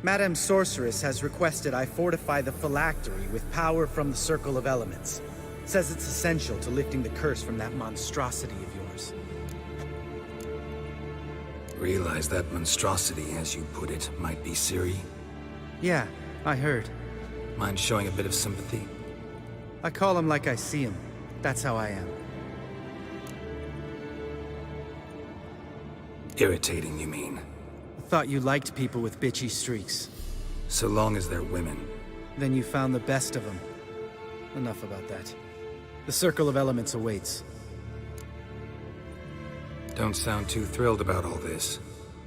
Madame Sorceress has requested I fortify the phylactery with power from the Circle of Elements. Says it's essential to lifting the curse from that monstrosity of yours. Realize that monstrosity, as you put it, might be Ciri? Yeah, I heard. Mind showing a bit of sympathy? I call him like I see him. That's how I am. Irritating, you mean? I thought you liked people with bitchy streaks. So long as they're women. Then you found the best of them. Enough about that. The Circle of Elements awaits. Don't sound too thrilled about all this.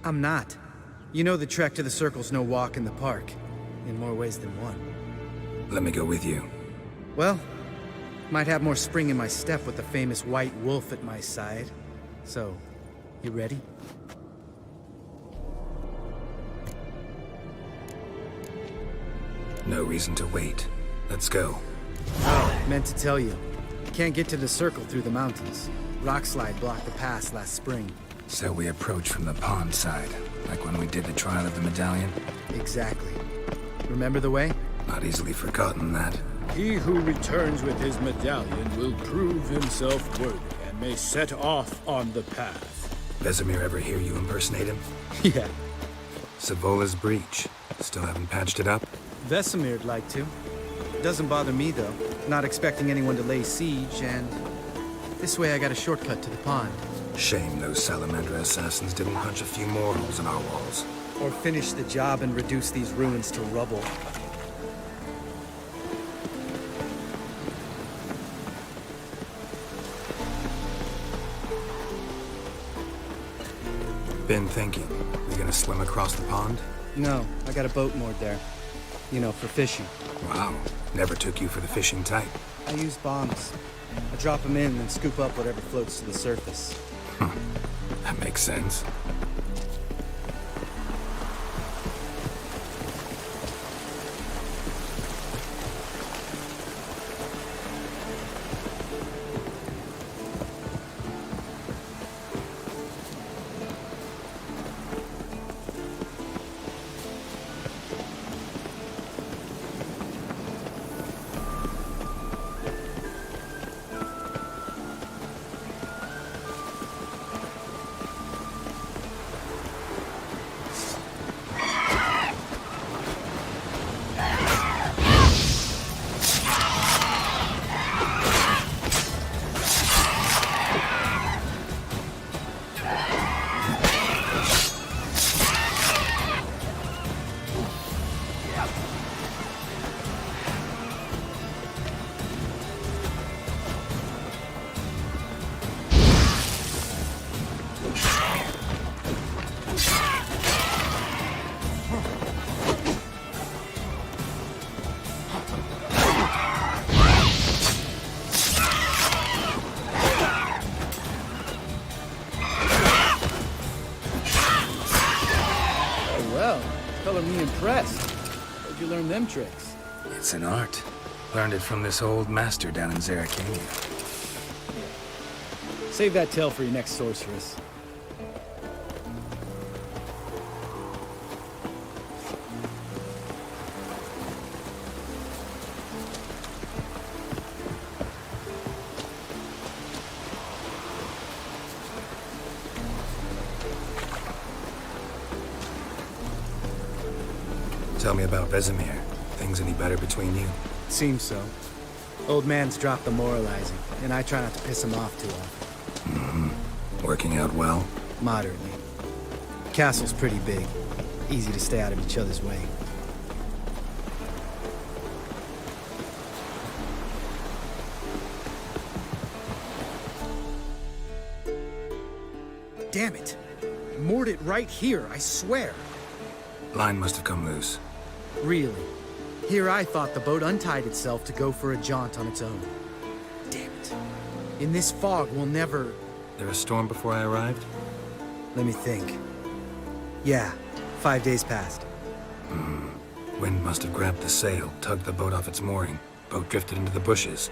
I'm not. You know the trek to the Circle's no walk in the park. In more ways than one. Let me go with you. Well, might have more spring in my step with the famous White Wolf at my side. So, you ready? No reason to wait. Let's go. Oh, meant to tell you. Can't get to the Circle through the mountains. Rockslide blocked the pass last spring. So we approach from the pond side, like when we did the trial of the medallion? Exactly. Remember the way? Not easily forgotten, that. He who returns with his medallion will prove himself worthy and may set off on the path. Vesemir ever hear you impersonate him? Yeah. Savola's breach. Still haven't patched it up? Vesemir'd like to. Doesn't bother me, though. Not expecting anyone to lay siege, and... this way I got a shortcut to the pond. Shame those Salamander assassins didn't punch a few more holes in our walls. Or finish the job and reduce these ruins to rubble. Been thinking. We gonna swim across the pond? No, I got a boat moored there. You know, for fishing. Wow. Never took you for the fishing type. I use bombs. I drop them in and scoop up whatever floats to the surface. That makes sense. got me impressed. Where'd you learn them tricks? It's an art. Learned it from this old master down in Zerrikania. Save that tale for your next sorceress. Tell me about Vesemir. Things any better between you? Seems so. Old man's dropped the moralizing, and I try not to piss him off too often. Mm-hmm. Working out well? Moderately. Castle's pretty big. Easy to stay out of each other's way. Damn it! Moored it right here, I swear. Line must have come loose. Really? Here I thought the boat untied itself to go for a jaunt on its own. Damn it. In this fog, we'll never... There a storm before I arrived? Let me think. Yeah, 5 days passed. Wind must have grabbed the sail, tugged the boat off its mooring. Boat drifted into the bushes.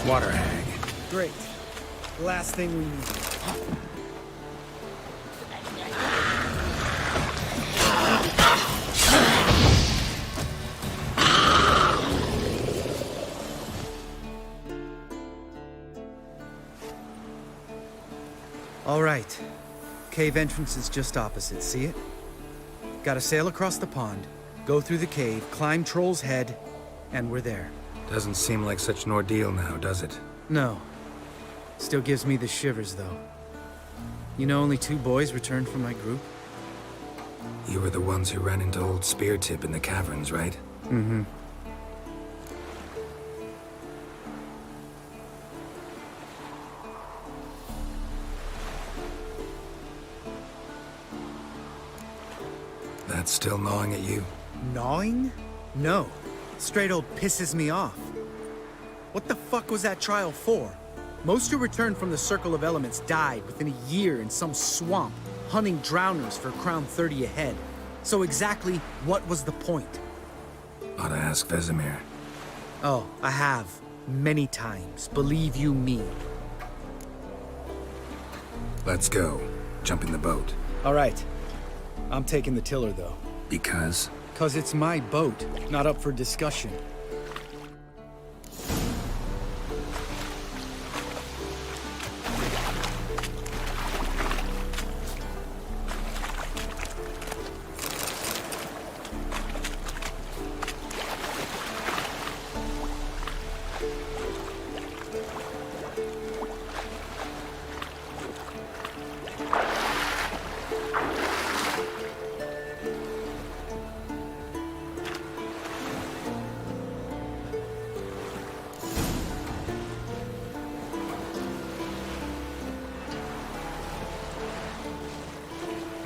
Water hag. Great. Last thing we need. All right. Cave entrance is just opposite, see it? Gotta sail across the pond, go through the cave, climb Troll's Head, and we're there. Doesn't seem like such an ordeal now, does it? No. Still gives me the shivers, though. You know only 2 boys returned from my group? You were the ones who ran into old Spear Tip in the caverns, right? Mm-hmm. That's still gnawing at you? Gnawing? No. Straight old pisses me off. What the fuck was that trial for? Most who returned from the Circle of Elements died within a year in some swamp, hunting drowners for Crown 30 a head. So exactly what was the point? Ought to ask Vesemir. Oh, I have. Many times, believe you me. Let's go. Jump in the boat. All right. I'm taking the tiller, though. Because? 'Cause it's my boat, not up for discussion.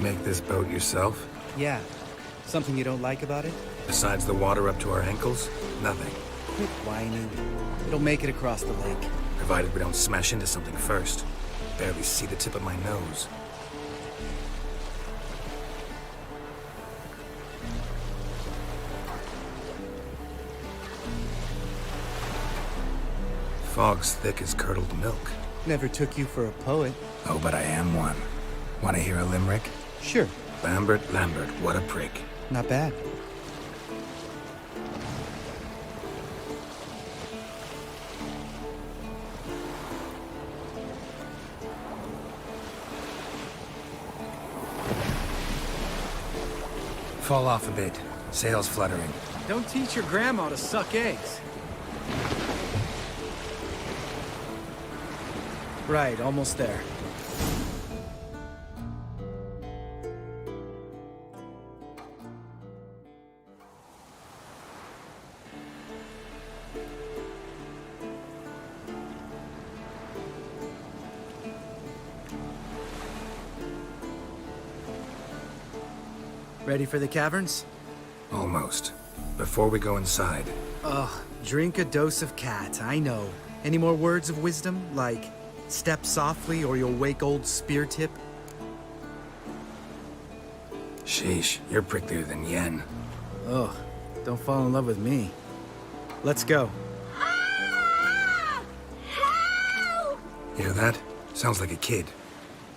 Make this boat yourself? Yeah. Something you don't like about it? Besides the water up to our ankles? Nothing. Quit whining. It'll make it across the lake. Provided we don't smash into something first. Barely see the tip of my nose. fog's thick as curdled milk. Never took you for a poet. Oh, but I am one. Want to hear a limerick? Sure. Lambert, what a prick. Not bad. Fall off a bit. Sails fluttering. Don't teach your grandma to suck eggs. Right, almost there. Ready for the caverns? Almost. Before we go inside. Ugh, drink a dose of cat, I know. Any more words of wisdom, like step softly or you'll wake old spear tip? Sheesh, you're pricklier than Yen. Ugh, don't fall in love with me. Let's go. Hear that? Sounds like a kid.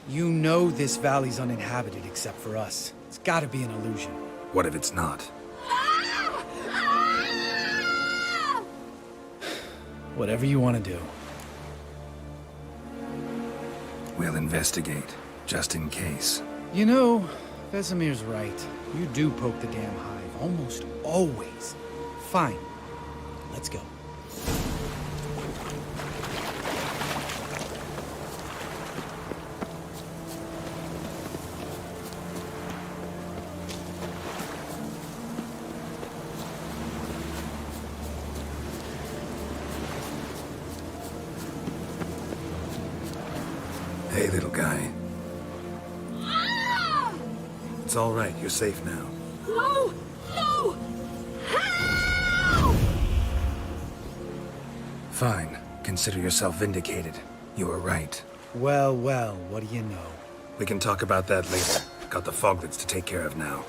You know this valley's uninhabited except for us. It's gotta be an illusion. What if it's not? Whatever you want to do. We'll investigate, just in case. You know, Vesemir's right. You do poke the damn hive, almost always. Fine. Let's go. Hey, little guy. It's all right. You're safe now. No! No! Fine. Consider yourself vindicated. You were right. Well, well, what do you know? We can talk about that later. Got the foglets to take care of now.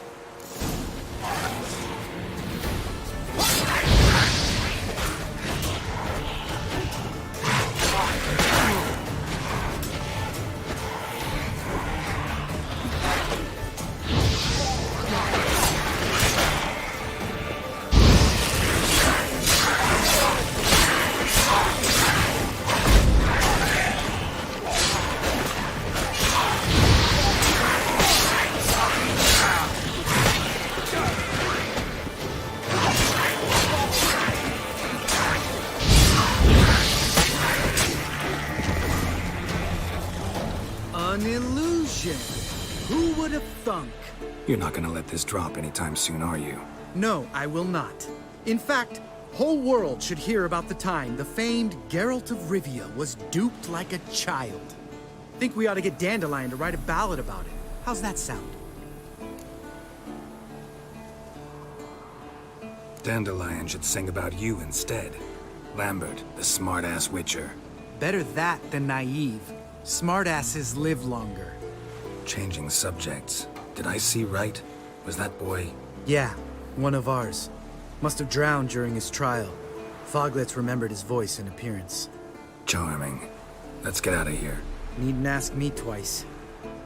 An illusion! Who would have thunk? You're not gonna let this drop anytime soon, are you? No, I will not. In fact, whole world should hear about the time the famed Geralt of Rivia was duped like a child. Think we ought to get Dandelion to write a ballad about it. How's that sound? Dandelion should sing about you instead. Lambert, the smart-ass witcher. Better that than naive. Smartasses live longer. Changing subjects. Did I see right? Was that boy? Yeah, one of ours. Must have drowned during his trial. Foglets remembered his voice and appearance. Charming. Let's get out of here. Needn't ask me twice.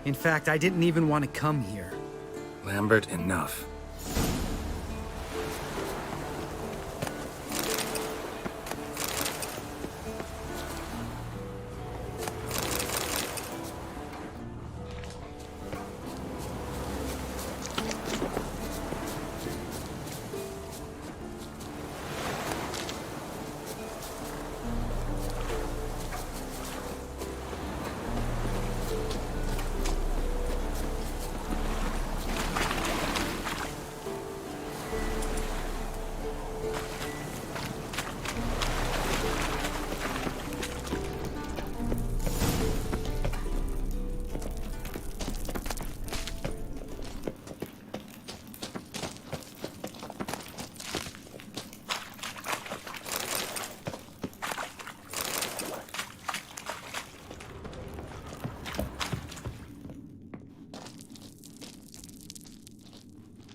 In fact, I didn't even want to come here. Lambert, enough.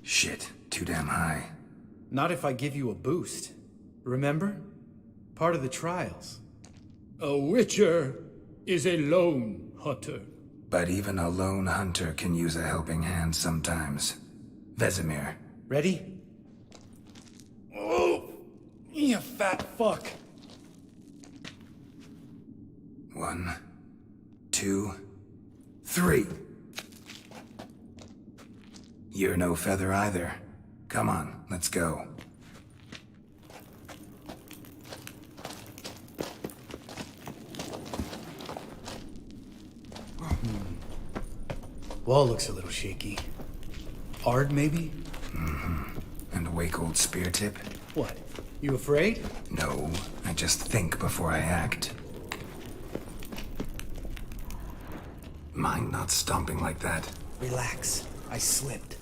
Shit, too damn high. Not if I give you a boost. Remember? Part of the trials. A witcher is a lone hunter. But even a lone hunter can use a helping hand sometimes. Vesemir. Ready? Oh, you fat fuck. 1, 2, 3. You're no feather either. Come on, let's go. Wall looks a little shaky. Ard, maybe? And a wake-old spear tip? What? You afraid? No, I just think before I act. Mind not stomping like that. Relax. I slipped.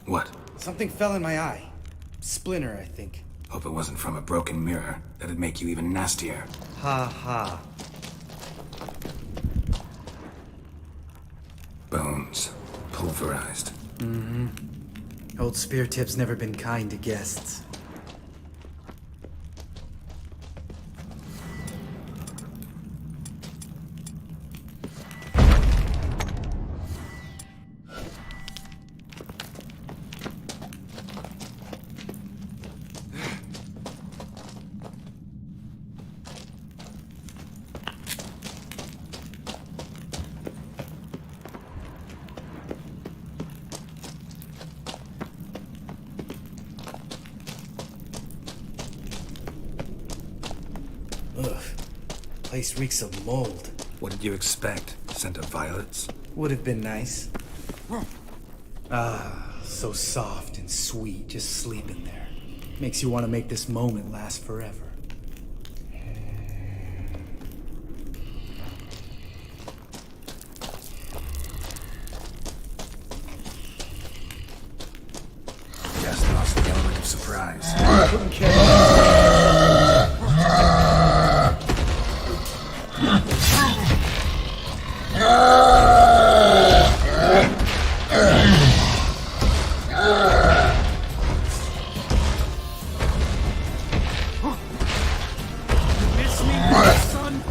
What? Something fell in my eye. Splinter, I think. Hope it wasn't from a broken mirror. That'd make you even nastier. Ha ha. Bones. Pulverized. Old spear tip's never been kind to guests. Ugh. Place reeks of mold. What did you expect? Scent of violets? Would have been nice. Ah, so soft and sweet, just sleeping there. Makes you want to make this moment last forever. Just lost the element of surprise. Couldn't care. Miss me, my son?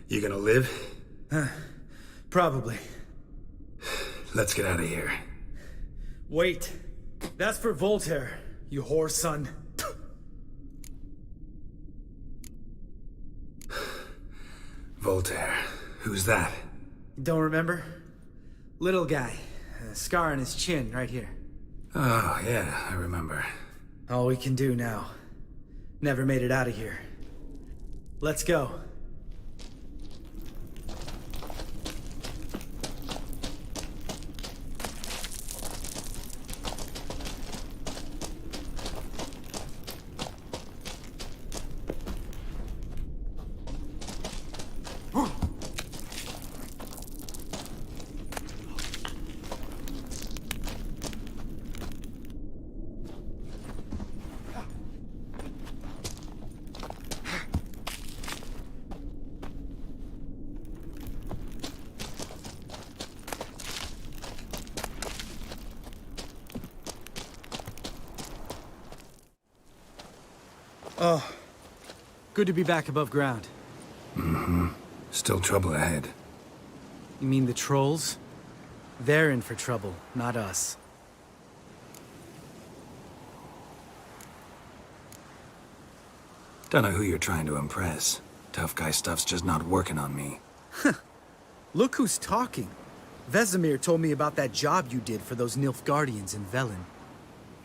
You gonna live? Probably. Let's get out of here. Wait. That's for Voltaire, you whore son. Voltaire. Who's that? Don't remember? Little guy. A scar on his chin, right here. Oh, yeah, I remember. All we can do now. Never made it out of here. Let's go. Oh, good to be back above ground. Still trouble ahead. You mean the trolls? They're in for trouble, not us. Don't know who you're trying to impress. Tough guy stuff's just not working on me. Look who's talking. Vesemir told me about that job you did for those Nilfgaardians in Velen.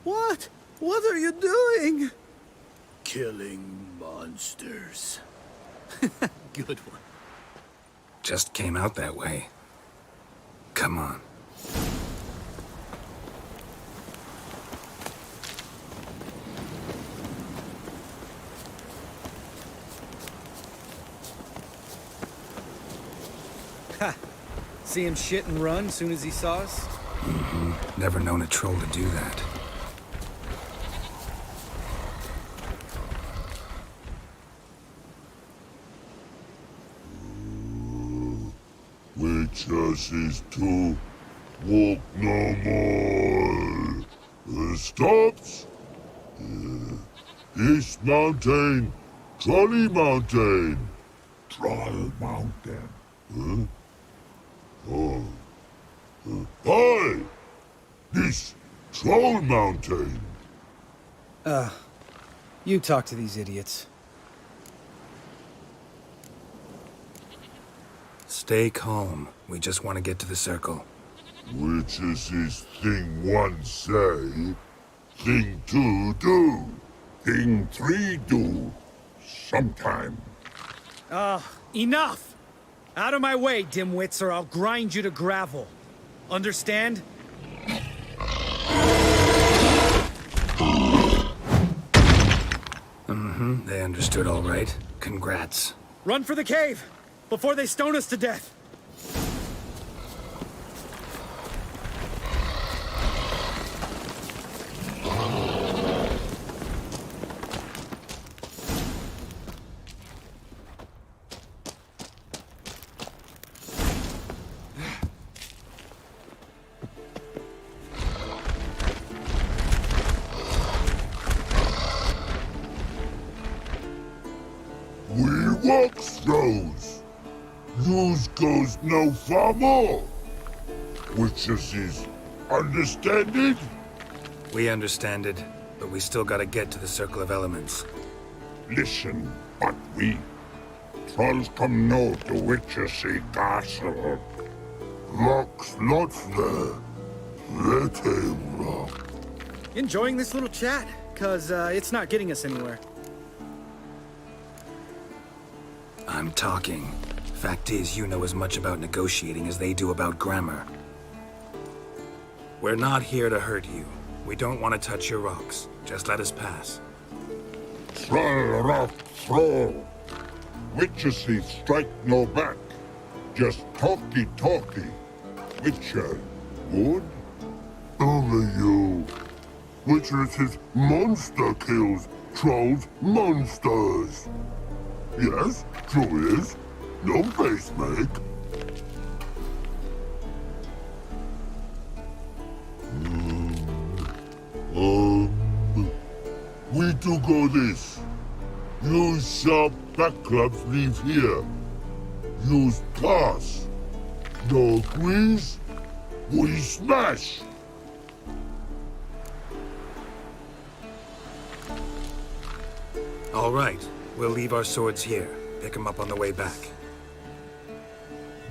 What? What are you doing? Killing monsters. Good one. Just came out that way. Come on. Ha! See him shit and run soon as he saw us? Mm-hmm. Never known a troll to do that. Witches is to walk no more. Stops? East Mountain, Trolley Mountain. Troll Mountain. Huh? Oh. Hi! This Troll Mountain. You talk to these idiots. Stay calm. We just want to get to the circle. Which is his thing one say, thing two do, thing three do, sometime. Enough! Out of my way, dimwits, or I'll grind you to gravel. Understand? Mm-hmm. They understood all right. Congrats. Run for the cave! Before they stone us to death! We walk throws. News goes no far more. Which is understand it? We understand it, but we still gotta get to the Circle of Elements. Listen, but we trolls come no to Witchersea Castle. Rock's not there. Let him rock. Enjoying this little chat? Cause, it's not getting us anywhere. I'm talking. Fact is, you know as much about negotiating as they do about grammar. We're not here to hurt you. We don't want to touch your rocks. Just let us pass. Troll rock throw. Witchersea strike no back. Just talky. Witcher, wood? Only you. Witchersea monster kills trolls monsters. Yes, true is. No face make. We do go this. Use sharp back clubs leave here. Use pass. No agrees? We smash. All right. We'll leave our swords here. Pick them up on the way back.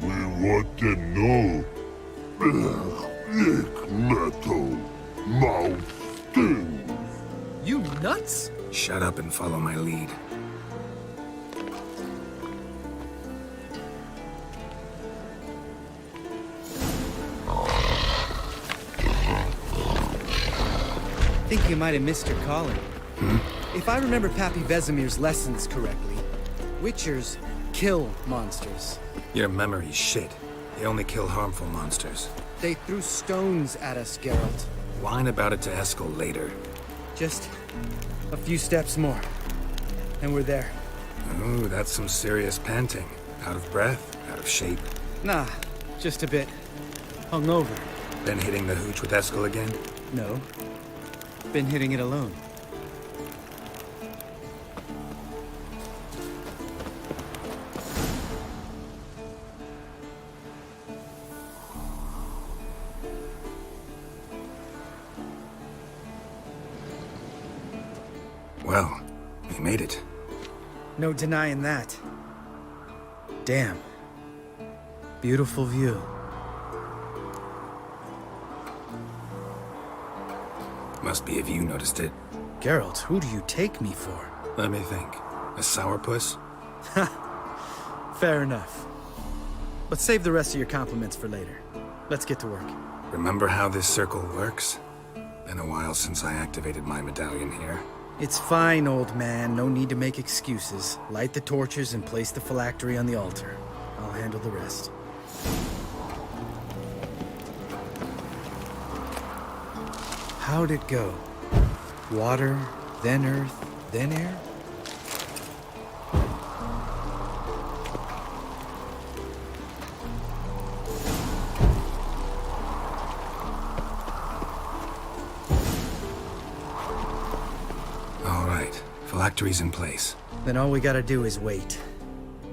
We want to know. Lick metal. Mouth stings. You nuts? Shut up and follow my lead. Think you might have missed your calling. If I remember Pappy Vesemir's lessons correctly, Witchers kill monsters. Your memory's shit. They only kill harmful monsters. They threw stones at us, Geralt. Whine about it to Eskel later. Just a few steps more, and we're there. Ooh, that's some serious panting. Out of breath, out of shape. Nah, just a bit hungover. Been hitting the hooch with Eskel again? No, been hitting it alone. Well, we made it. No denying that. Damn. Beautiful view. Must be if you noticed it. Geralt, who do you take me for? Let me think. A sourpuss? Fair enough. But save the rest of your compliments for later. Let's get to work. Remember how this circle works? Been a while since I activated my medallion here. It's fine, old man. No need to make excuses. Light the torches and place the phylactery on the altar. I'll handle the rest. How'd it go? Water, then earth, then air? Phylactery's in place. Then all we gotta do is wait.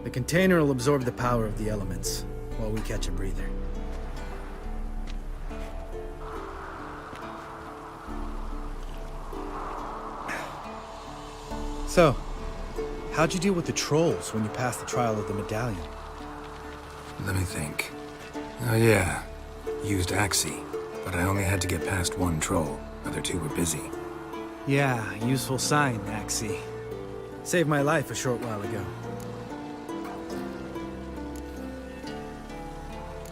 The container will absorb the power of the elements, while we catch a breather. So, how'd you deal with the trolls when you passed the trial of the medallion? Let me think. Oh yeah, used Axii, but I only had to get past one troll. Other two were busy. Yeah, useful sign, Axii. Saved my life a short while ago.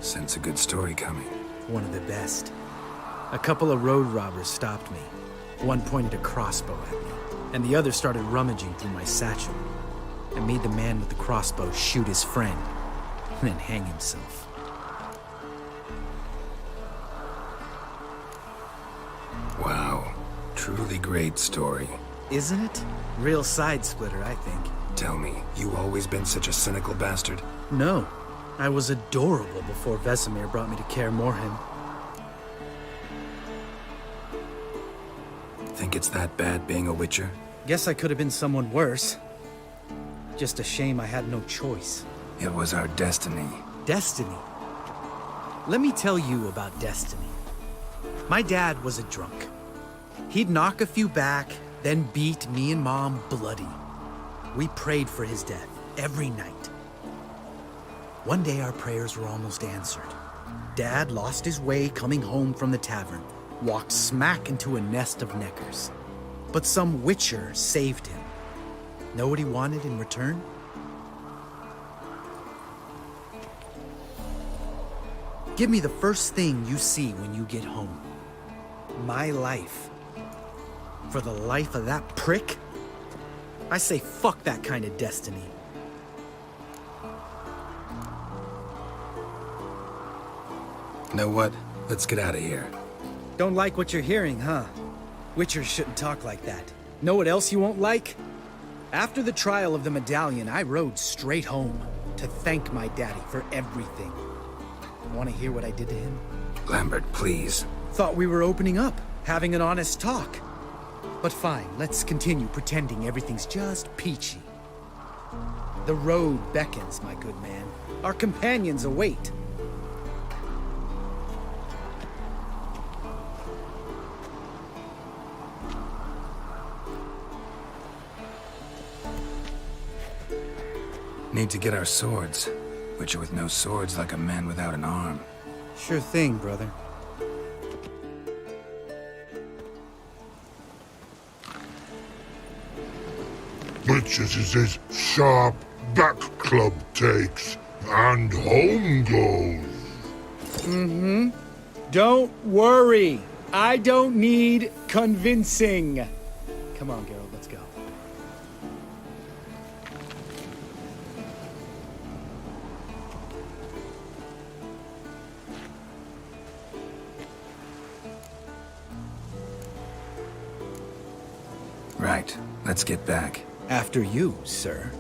Sense a good story coming. One of the best. A couple of road robbers stopped me. One pointed a crossbow at me, and the other started rummaging through my satchel. I made the man with the crossbow shoot his friend, and then hang himself. Wow. Truly great story. Isn't it? Real side-splitter, I think. Tell me, you always been such a cynical bastard? No. I was adorable before Vesemir brought me to Kaer Morhen. Think it's that bad being a Witcher? Guess I could have been someone worse. Just a shame I had no choice. It was our destiny. Destiny? Let me tell you about destiny. My dad was a drunk. He'd knock a few back, then beat me and Mom bloody. We prayed for his death every night. One day our prayers were almost answered. Dad lost his way coming home from the tavern, walked smack into a nest of neckers. But some Witcher saved him. Know what he wanted in return? Give me the first thing you see when you get home. My life. For the life of that prick? I say fuck that kind of destiny. Know what? Let's get out of here. Don't like what you're hearing, huh? Witchers shouldn't talk like that. Know what else you won't like? After the trial of the medallion, I rode straight home to thank my daddy for everything. Want to hear what I did to him? Lambert, please. Thought we were opening up, having an honest talk. But fine, let's continue pretending everything's just peachy. The road beckons, my good man. Our companions await. Need to get our swords. Witcher with no swords like a man without an arm. Sure thing, brother. Witches is his sharp back club takes, and home goes. Mm-hmm. Don't worry. I don't need convincing. Come on, Geralt, let's go. Right. Let's get back. After you, sir.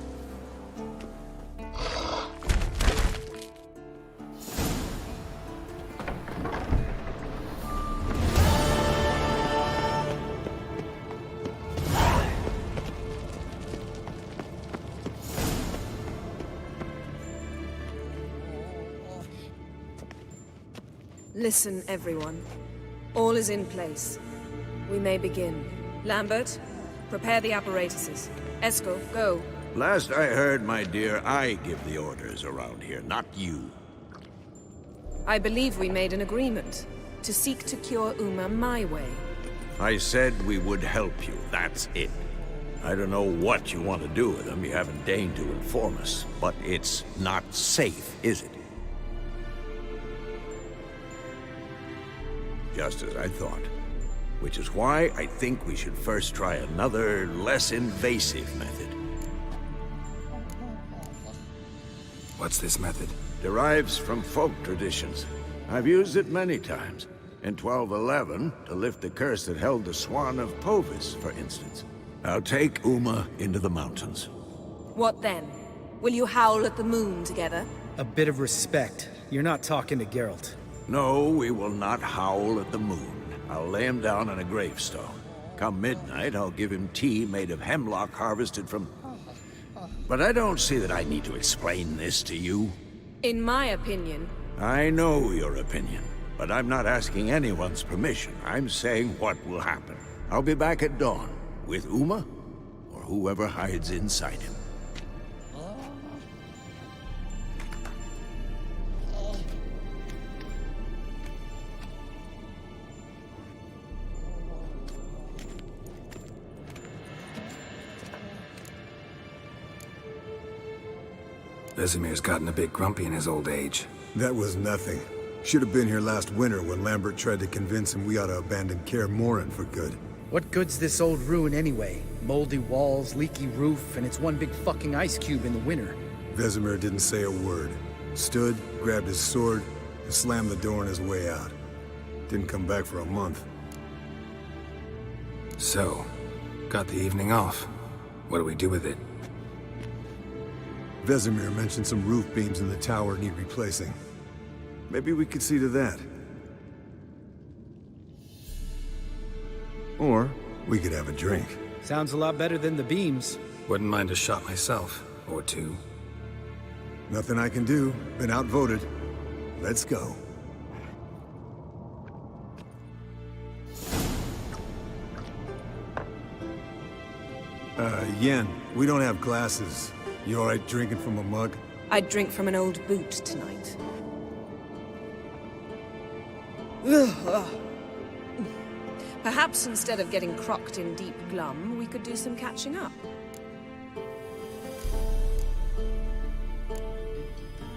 Listen, everyone. All is in place. We may begin. Lambert, prepare the apparatuses. Eskel, go. Last I heard, my dear, I give the orders around here, not you. I believe we made an agreement to seek to cure Uma my way. I said we would help you, that's it. I don't know what you want to do with them, you haven't deigned to inform us, but it's not safe, is it? Just as I thought. Which is why I think we should first try another, less invasive method. What's this method? Derives from folk traditions. I've used it many times. In 1211, to lift the curse that held the Swan of Povis, for instance. I'll take Uma into the mountains. What then? Will you howl at the moon together? A bit of respect. You're not talking to Geralt. No, we will not howl at the moon. I'll lay him down on a gravestone. Come midnight, I'll give him tea made of hemlock harvested from... But I don't see that I need to explain this to you. In my opinion... I know your opinion, but I'm not asking anyone's permission. I'm saying what will happen. I'll be back at dawn, with Uma, or whoever hides inside him. Vesemir's gotten a bit grumpy in his old age. That was nothing. Should have been here last winter when Lambert tried to convince him we ought to abandon Kaer Morhen for good. What good's this old ruin anyway? Moldy walls, leaky roof, and it's one big fucking ice cube in the winter. Vesemir didn't say a word. Stood, grabbed his sword, and slammed the door on his way out. Didn't come back for a month. So, got the evening off. What do we do with it? Vesemir mentioned some roof beams in the tower need replacing. Maybe we could see to that. Or we could have a drink. Sounds a lot better than the beams. Wouldn't mind a shot myself, or two. Nothing I can do. Been outvoted. Let's go. Yen, we don't have glasses. You alright drinking from a mug? I'd drink from an old boot tonight. Perhaps instead of getting crocked in deep glum, we could do some catching up.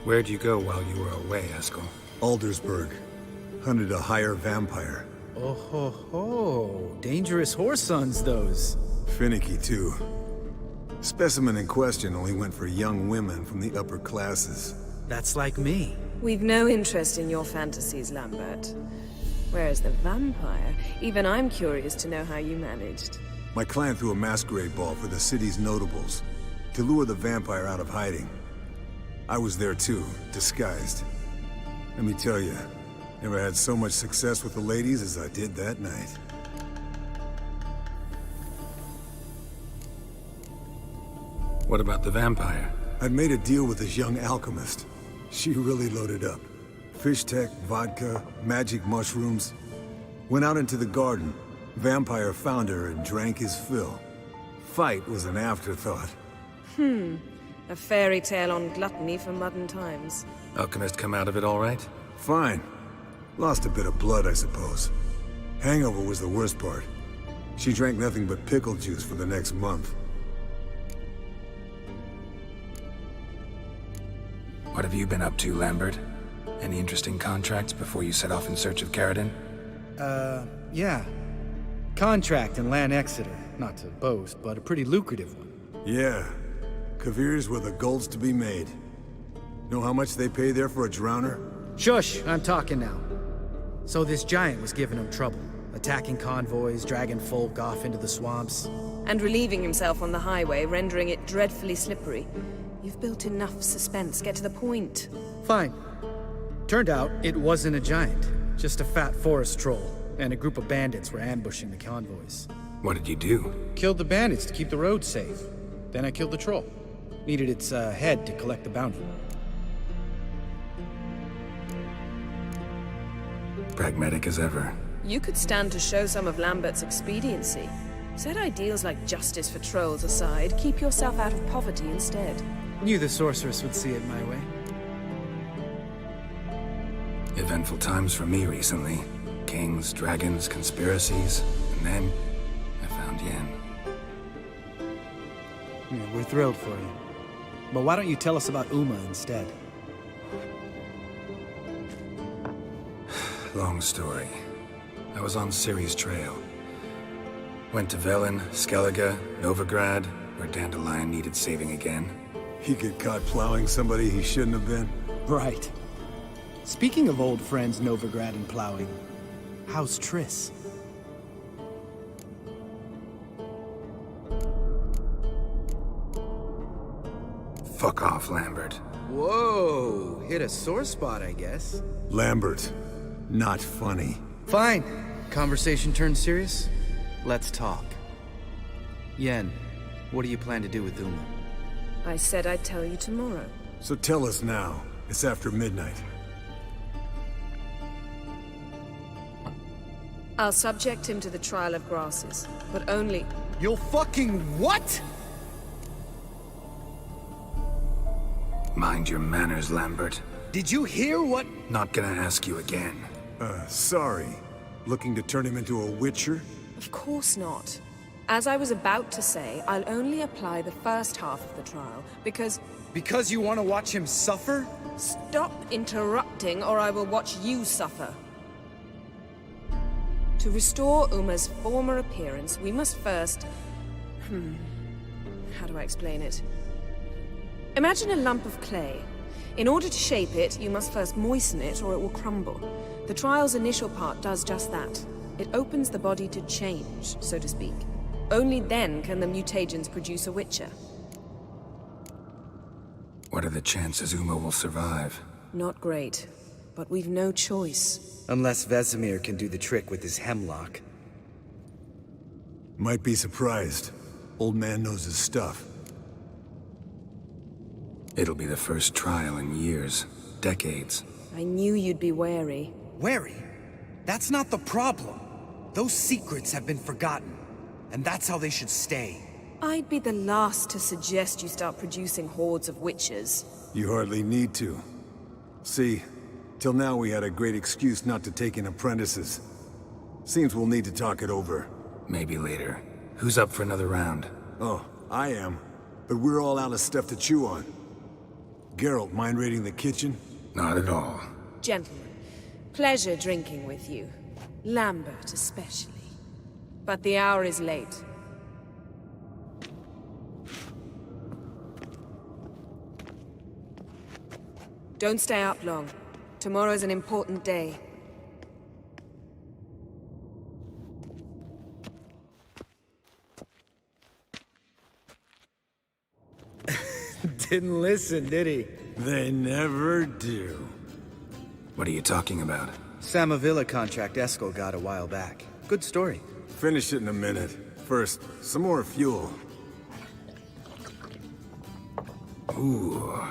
Where'd you go while you were away, Eskel? Aldersburg. Hunted a higher vampire. Oh ho ho. Dangerous horse sons, those. Finicky, too. Specimen in question only went for young women from the upper classes. That's like me. We've no interest in your fantasies, Lambert. Whereas the vampire, even I'm curious to know how you managed. My clan threw a masquerade ball for the city's notables, to lure the vampire out of hiding. I was there too, disguised. Let me tell you, never had so much success with the ladies as I did that night. What about the vampire? I'd made a deal with this young alchemist. She really loaded up. Fish tech, vodka, magic mushrooms. Went out into the garden. Vampire found her and drank his fill. Fight was an afterthought. A fairy tale on gluttony for modern times. Alchemist come out of it all right? Fine. Lost a bit of blood, I suppose. Hangover was the worst part. She drank nothing but pickle juice for the next month. What have you been up to, Lambert? Any interesting contracts before you set off in search of Caradon? Yeah. Contract in Lan Exeter. Not to boast, but a pretty lucrative one. Yeah. Kavir's were the gold's to be made. Know how much they pay there for a drowner? Shush! I'm talking now. So this giant was giving him trouble. Attacking convoys, dragging folk off into the swamps. And relieving himself on the highway, rendering it dreadfully slippery. You've built enough suspense. Get to the point. Fine. Turned out, it wasn't a giant. Just a fat forest troll. And a group of bandits were ambushing the convoys. What did you do? Killed the bandits to keep the road safe. Then I killed the troll. Needed its head to collect the bounty. Pragmatic as ever. You could stand to show some of Lambert's expediency. Set ideals like justice for trolls aside, keep yourself out of poverty instead. Knew the sorceress would see it my way. Eventful times for me recently. Kings, dragons, conspiracies, and And then, I found Yen. Yeah, we're thrilled for you. But why don't you tell us about Uma instead? Long story. I was on Ciri's trail. Went to Velen, Skellige, Novigrad, where Dandelion needed saving again. He get caught plowing somebody he shouldn't have been? Right. Speaking of old friends Novigrad and plowing, how's Triss? Fuck off, Lambert. Whoa, hit a sore spot, I guess. Lambert, not funny. Fine. Conversation turned serious? Let's talk. Yen, what do you plan to do with Uma? I said I'd tell you tomorrow. So tell us now. It's after midnight. I'll subject him to the trial of grasses, but only... You'll fucking what? Mind your manners, Lambert. Did you hear what? Not gonna ask you again. Sorry. Looking to turn him into a witcher? Of course not. As I was about to say, I'll only apply the first half of the trial, because... Because you want to watch him suffer? Stop interrupting, or I will watch you suffer. To restore Uma's former appearance, we must first... How do I explain it? Imagine a lump of clay. In order to shape it, you must first moisten it, or it will crumble. The trial's initial part does just that. It opens the body to change, so to speak. Only then can the mutagens produce a witcher. What are the chances Uma will survive? Not great, but we've no choice. Unless Vesemir can do the trick with his hemlock. Might be surprised. Old man knows his stuff. It'll be the first trial in years. Decades. I knew you'd be wary. Wary? That's not the problem. Those secrets have been forgotten. And that's how they should stay. I'd be the last to suggest you start producing hordes of witches. You hardly need to. See, till now we had a great excuse not to take in apprentices. Seems we'll need to talk it over. Maybe later. Who's up for another round? Oh, I am. But we're all out of stuff to chew on. Geralt, mind raiding the kitchen? Not at all. Gentlemen, pleasure drinking with you. Lambert especially. But the hour is late. Don't stay up long. Tomorrow's an important day. Didn't listen, did he? They never do. What are you talking about? Samavilla contract Eskel got a while back. Good story. Finish it in a minute. First, some more fuel. Ooh,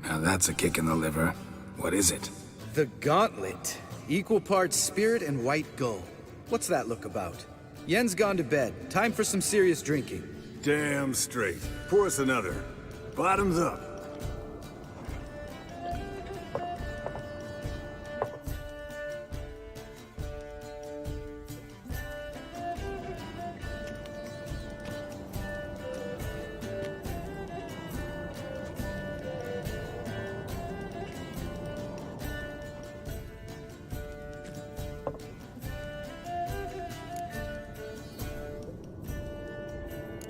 now that's a kick in the liver. What is it? The Gauntlet. Equal parts spirit and white gull. What's that look about? Yen's gone to bed. Time for some serious drinking. Damn straight. Pour us another. Bottoms up.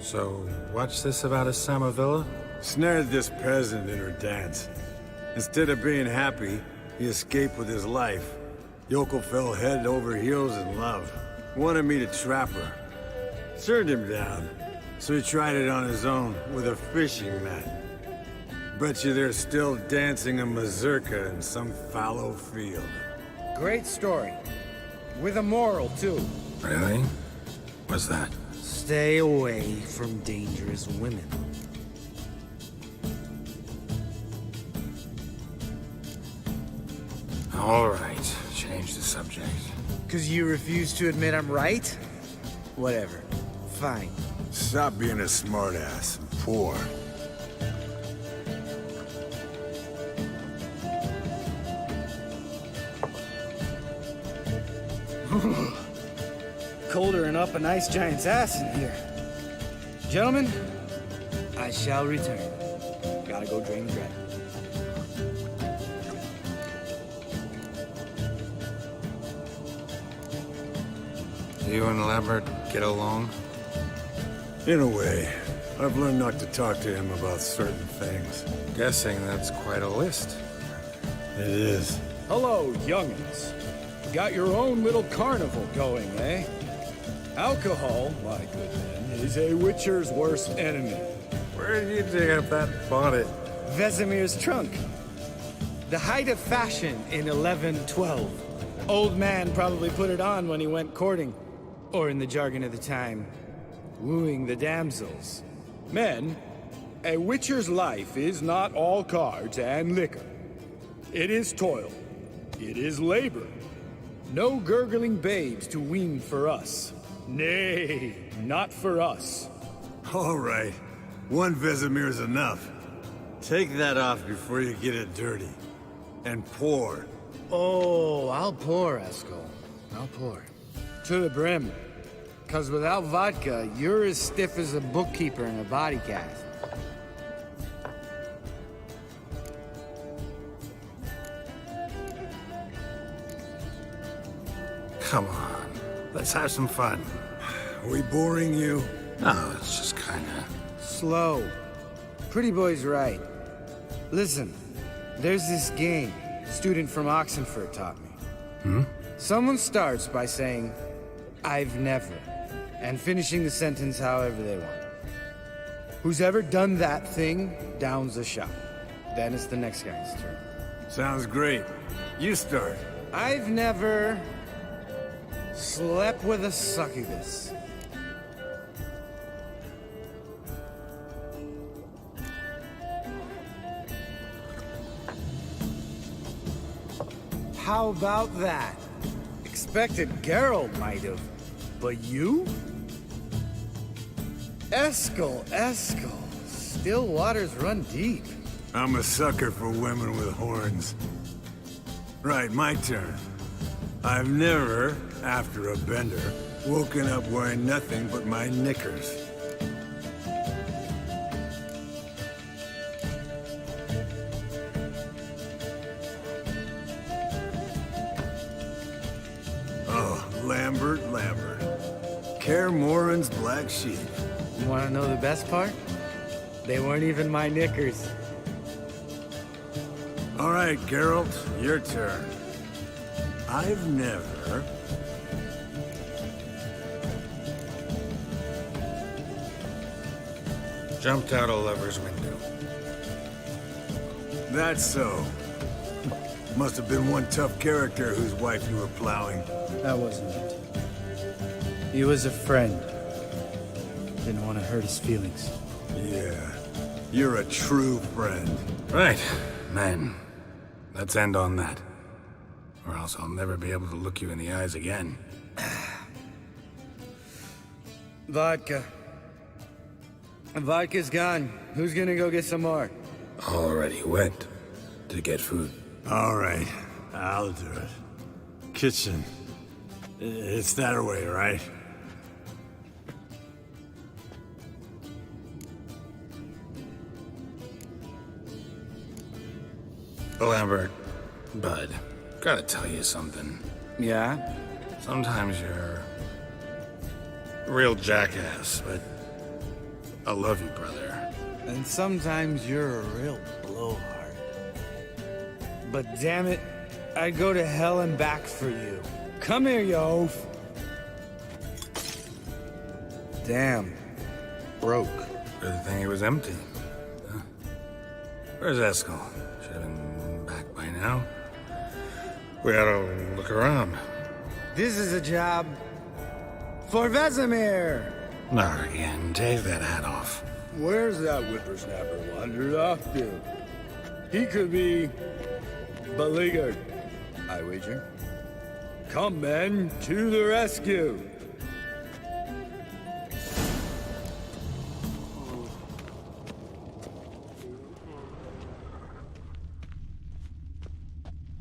So, what's this about a Samavilla? Snared this peasant in her dance. Instead of being happy, he escaped with his life. Yoko fell head over heels in love. Wanted me to trap her. Turned him down. So he tried it on his own with a fishing net. Bet you they're still dancing a mazurka in some fallow field. Great story. With a moral, too. Really? What's that? Stay away from dangerous women. All right, change the subject. 'Cause you refuse to admit I'm right? Whatever. Fine. Stop being a smartass and pour. colder than up a nice giant's ass in here. Gentlemen, I shall return. Gotta go drain the dragon. You and Lambert get along? In a way. I've learned not to talk to him about certain things. Guessing that's quite a list. It is. Hello, youngins. Got your own little carnival going, eh? Alcohol, my good men, is a witcher's worst enemy. Where did you dig up that bonnet? Vesemir's trunk. The height of fashion in 1112. Old man probably put it on when he went courting. Or in the jargon of the time, wooing the damsels. Men, a witcher's life is not all cards and liquor. It is toil. It is labor. No gurgling babes to wean for us. Nay, not for us. All right. One Vesemir's enough. Take that off before you get it dirty. And pour. Oh, I'll pour, Eskel. I'll pour. To the brim. 'Cause without vodka, you're as stiff as a bookkeeper in a body cast. Come on, let's have some fun. Are we boring you? No, it's just kinda... Slow. Pretty boy's right. Listen, there's this game student from Oxenford taught me. Someone starts by saying, I've never, and finishing the sentence however they want. Who's ever done that thing downs a shot. Then it's the next guy's turn. Sounds great. You start. I've never slept with a succubus. How about that? Expected Geralt might have, but you? Eskel. Still waters run deep. I'm a sucker for women with horns. Right, my turn. I've never, after a bender, woken up wearing nothing but my knickers. Oh, Lambert. Kaer Morhen's black sheep. You want to know the best part? They weren't even my knickers. All right, Geralt, your turn. I've never... Jumped out a lover's window. That's so. Must have been one tough character whose wife you were plowing. That wasn't it. He was a friend. Didn't want to hurt his feelings. Yeah, you're a true friend. Right, men. Let's end on that. Or else I'll never be able to look you in the eyes again. Vodka. Vodka's gone. Who's gonna go get some more? Already went to get food. All right, I'll do it. Kitchen. It's that way, right? Lambert, Bud, gotta tell you something. Yeah? Sometimes you're a real jackass, but I love you, brother. And sometimes you're a real blowhard. But damn it, I'd go to hell and back for you. Come here, you oaf. Damn. Broke. Good thing it was empty. Huh? Where's Eskel? Should have been back by now. We ought to look around. This is a job for Vesemir. Not again. Take that hat off. Where's that whippersnapper wandered off to? He could be beleaguered, I wager. Come, men, to the rescue!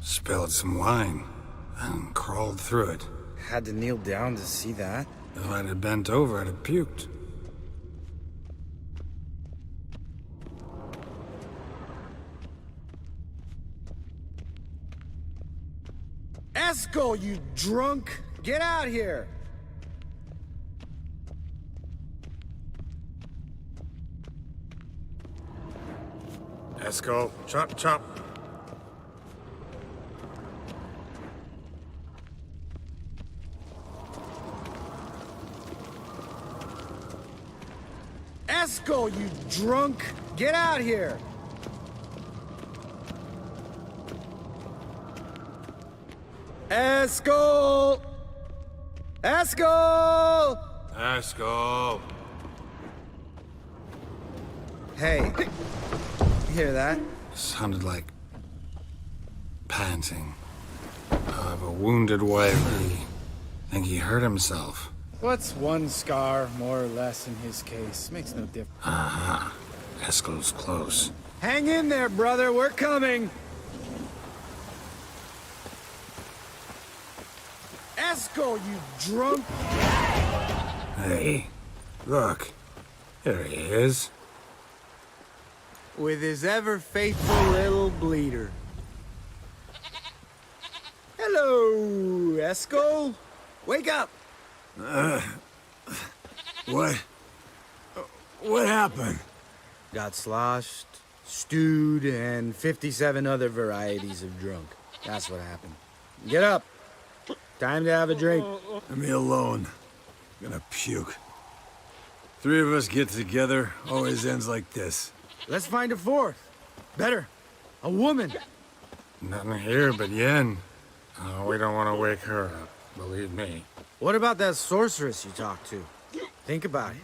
Spilled some wine and crawled through it. Had to kneel down to see that. If I'd have bent over, I'd have puked. Eskel, you drunk! Get out here! Eskel, chop, chop. Eskel, you drunk! Get out here! Eskel! Eskel! Eskel! Hey, you hear that? Sounded like panting of a wounded wily. Think he hurt himself. What's one scar, more or less, in his case? Makes no difference. Aha. Eskel's close. Hang in there, brother. We're coming. Eskel, you drunk! Hey, look. There he is. With his ever-faithful little bleeder. Hello, Eskel. Wake up! What? What happened? Got sloshed, stewed, and 57 other varieties of drunk. That's what happened. Get up. Time to have a drink. Leave me alone. I'm gonna puke. Three of us get together, always ends like this. Let's find a fourth. Better. A woman. Nothing here but Yen. Oh, we don't want to wake her up, believe me. What about that sorceress you talked to? Think about it.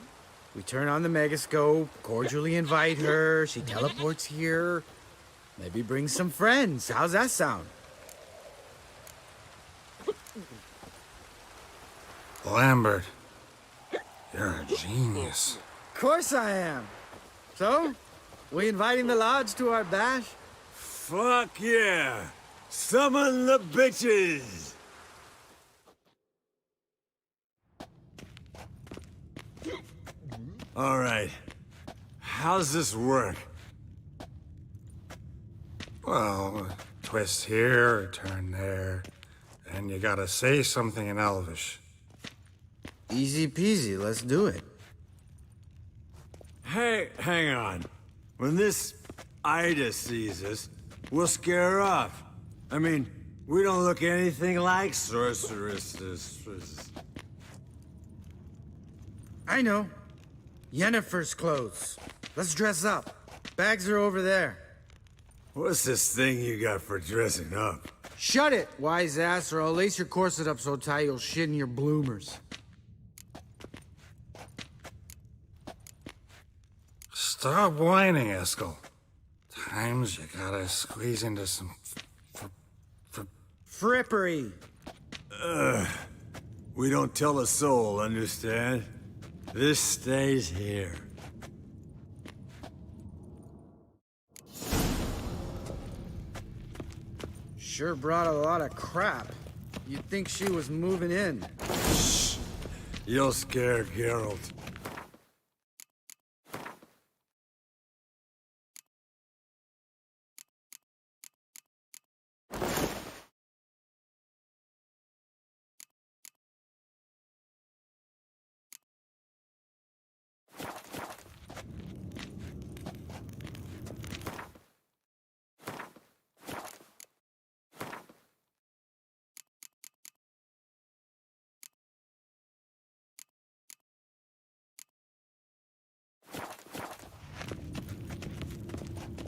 We turn on the megascope, cordially invite her, she teleports here. Maybe bring some friends. How's that sound? Lambert, you're a genius. Of course I am. So, we inviting the lodge to our bash? Fuck yeah! Summon the bitches! All right. How's this work? Well, twist here, or turn there, and you gotta say something in Elvish. Easy peasy, let's do it. Hey, hang on. When this Ida sees us, we'll scare her off. I mean, we don't look anything like sorceresses. I know. Yennefer's clothes. Let's dress up. Bags are over there. What's this thing you got for dressing up? Shut it, wise ass, or I'll lace your corset up so tight you'll shit in your bloomers. Stop whining, Eskel. Times you gotta squeeze into some frippery. We don't tell a soul, understand? This stays here. Sure brought a lot of crap. You'd think she was moving in. Shh. You'll scare Geralt.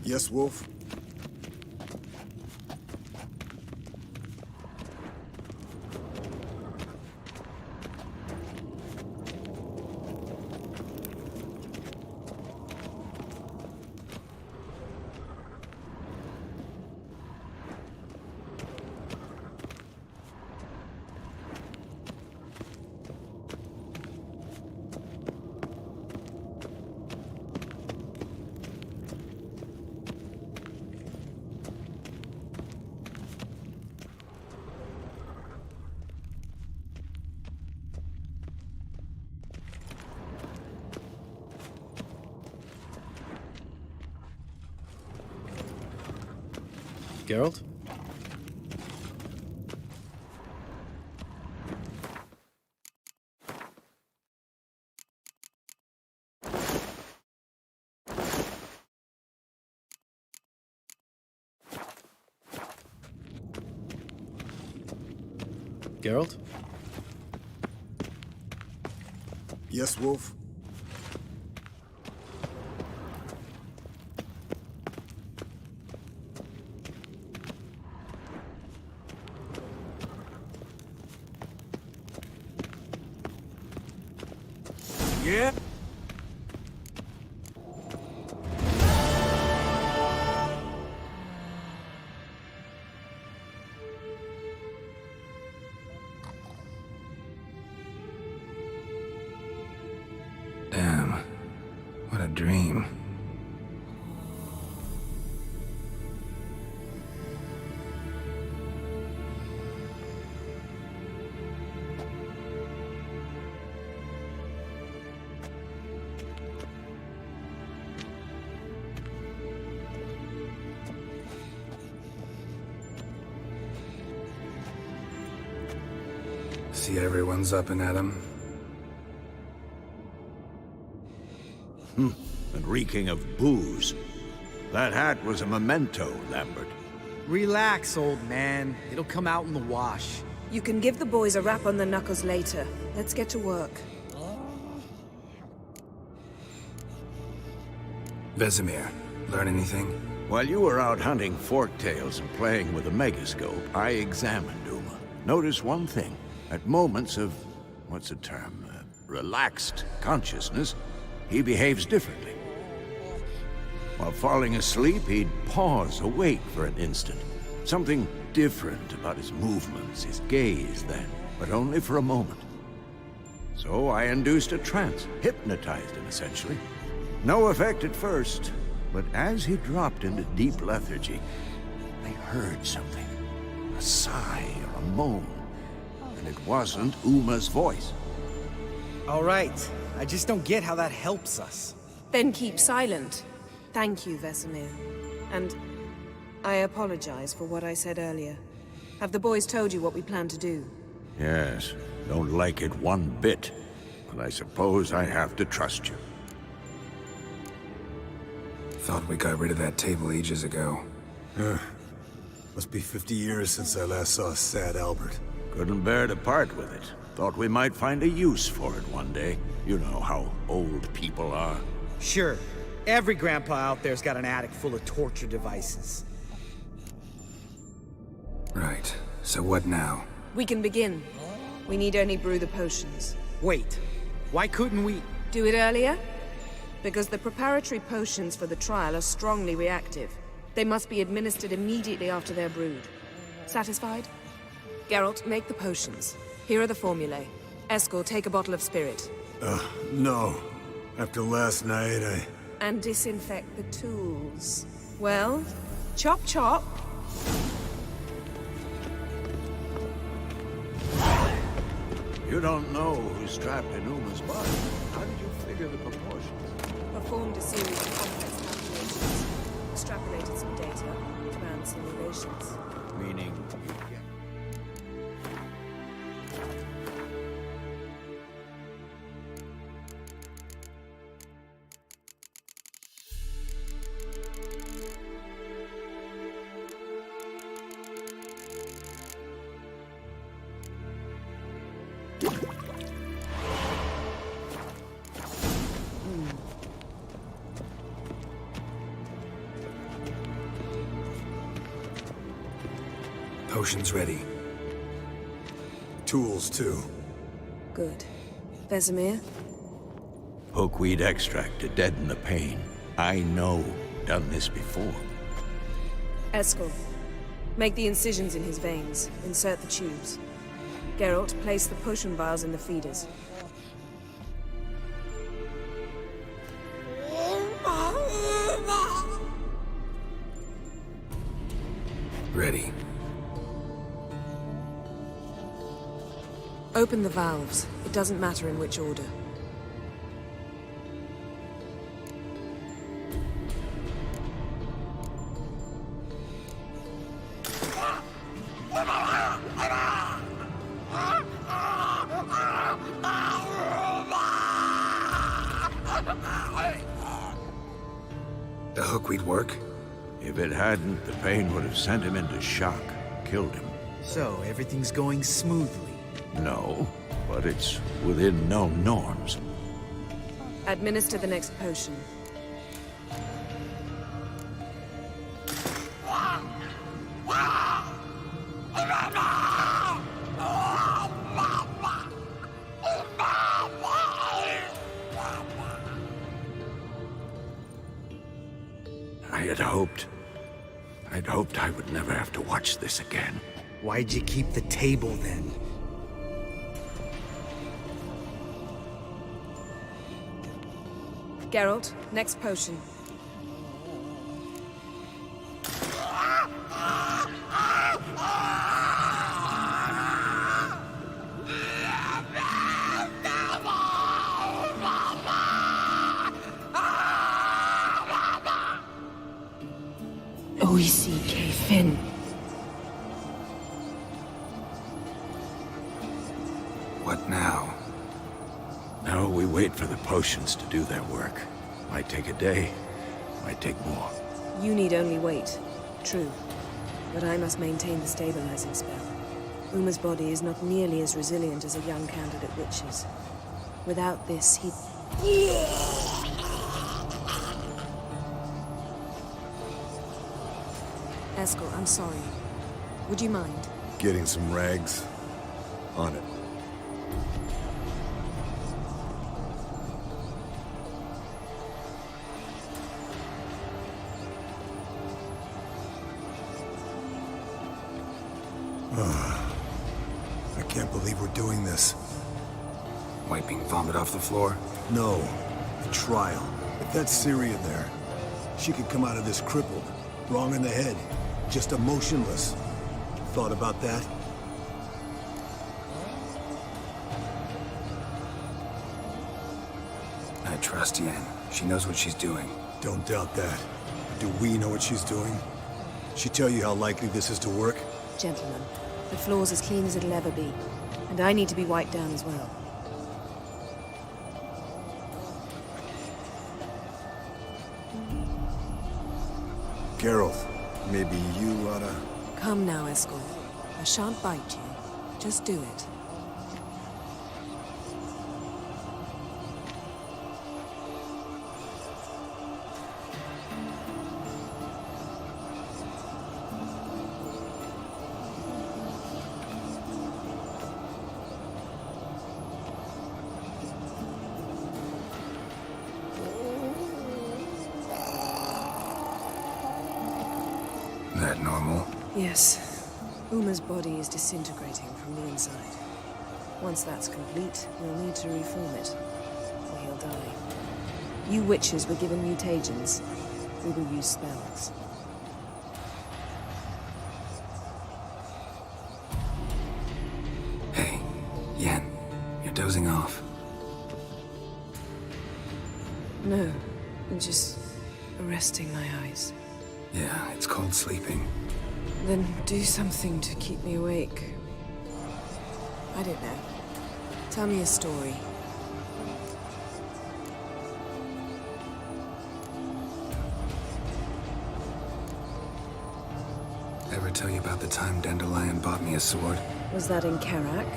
Yes, Wolf? Geralt? Geralt? Yes, Wolf? Yeah? Damn. What a dream. See everyone's up and at 'em. And reeking of booze. That hat was a memento, Lambert. Relax, old man. It'll come out in the wash. You can give the boys a rap on the knuckles later. Let's get to work. Vesemir, learn anything? While you were out hunting forktails and playing with a megascope, I examined Uma. Notice one thing. At moments of, what's the term, relaxed consciousness, he behaves differently. While falling asleep, he'd pause, awake for an instant. Something different about his movements, his gaze then, but only for a moment. So I induced a trance, hypnotized him essentially. No effect at first, but as he dropped into deep lethargy, I heard something. A sigh or a moan. And it wasn't Uma's voice. All right. I just don't get how that helps us. Then keep silent. Thank you, Vesemir. And I apologize for what I said earlier. Have the boys told you what we plan to do? Yes, don't like it one bit. But I suppose I have to trust you. Thought we got rid of that table ages ago. Must be 50 years since I last saw sad Albert. Couldn't bear to part with it. Thought we might find a use for it one day. You know how old people are. Sure. Every grandpa out there's got an attic full of torture devices. Right. So what now? We can begin. We need only brew the potions. Wait. Why couldn't we... Do it earlier? Because the preparatory potions for the trial are strongly reactive. They must be administered immediately after they're brewed. Satisfied? Geralt, make the potions. Here are the formulae. Eskel, take a bottle of spirit. No. After last night, And disinfect the tools. Well, chop chop. You don't know who's trapped in Uma's body. How did you figure the proportions? Performed a series of complex calculations. Extrapolated some data. Ran simulations. Meaning... Potions ready. Tools, too. Good. Vesemir? Pokeweed extract to deaden the pain. I know. Done this before. Eskel, make the incisions in his veins. Insert the tubes. Geralt, place the potion vials in the feeders. Ready. Open the valves. It doesn't matter in which order. the hook we'd work? If it hadn't, the pain would have sent him into shock, killed him. So, everything's going smoothly? No, but it's within known norms. Administer the next potion. I'd hoped I would never have to watch this again. Why'd you keep the table then? Geralt, next potion. O-E-C-K, Finn. What now? Now we wait for the potions to do their work. Might take a day, might take more. You need only wait. True. But I must maintain the stabilizing spell. Uma's body is not nearly as resilient as a young candidate witch's. Without this, he... Eskel, I'm sorry. Would you mind? Getting some rags. On it. I can't believe we're doing this. Wiping vomit off the floor? No. The trial. If that's Syria there, she could come out of this crippled. Wrong in the head. Just emotionless. Thought about that? I trust Yen. She knows what she's doing. Don't doubt that. Do we know what she's doing? She tell you how likely this is to work? Gentlemen, the floor's as clean as it'll ever be. And I need to be wiped down as well. Geralt, maybe you oughta... Come now, Eskel. I shan't bite you. Just do it. That normal? Yes. Uma's body is disintegrating from the inside. Once that's complete, we'll need to reform it, or he'll die. You witches were given mutagens. We will use spells. Hey, Yen, you're dozing off. No, I'm just resting my eyes. Yeah, it's called sleeping. Then do something to keep me awake. I don't know. Tell me a story. Ever tell you about the time Dandelion bought me a sword? Was that in Karak?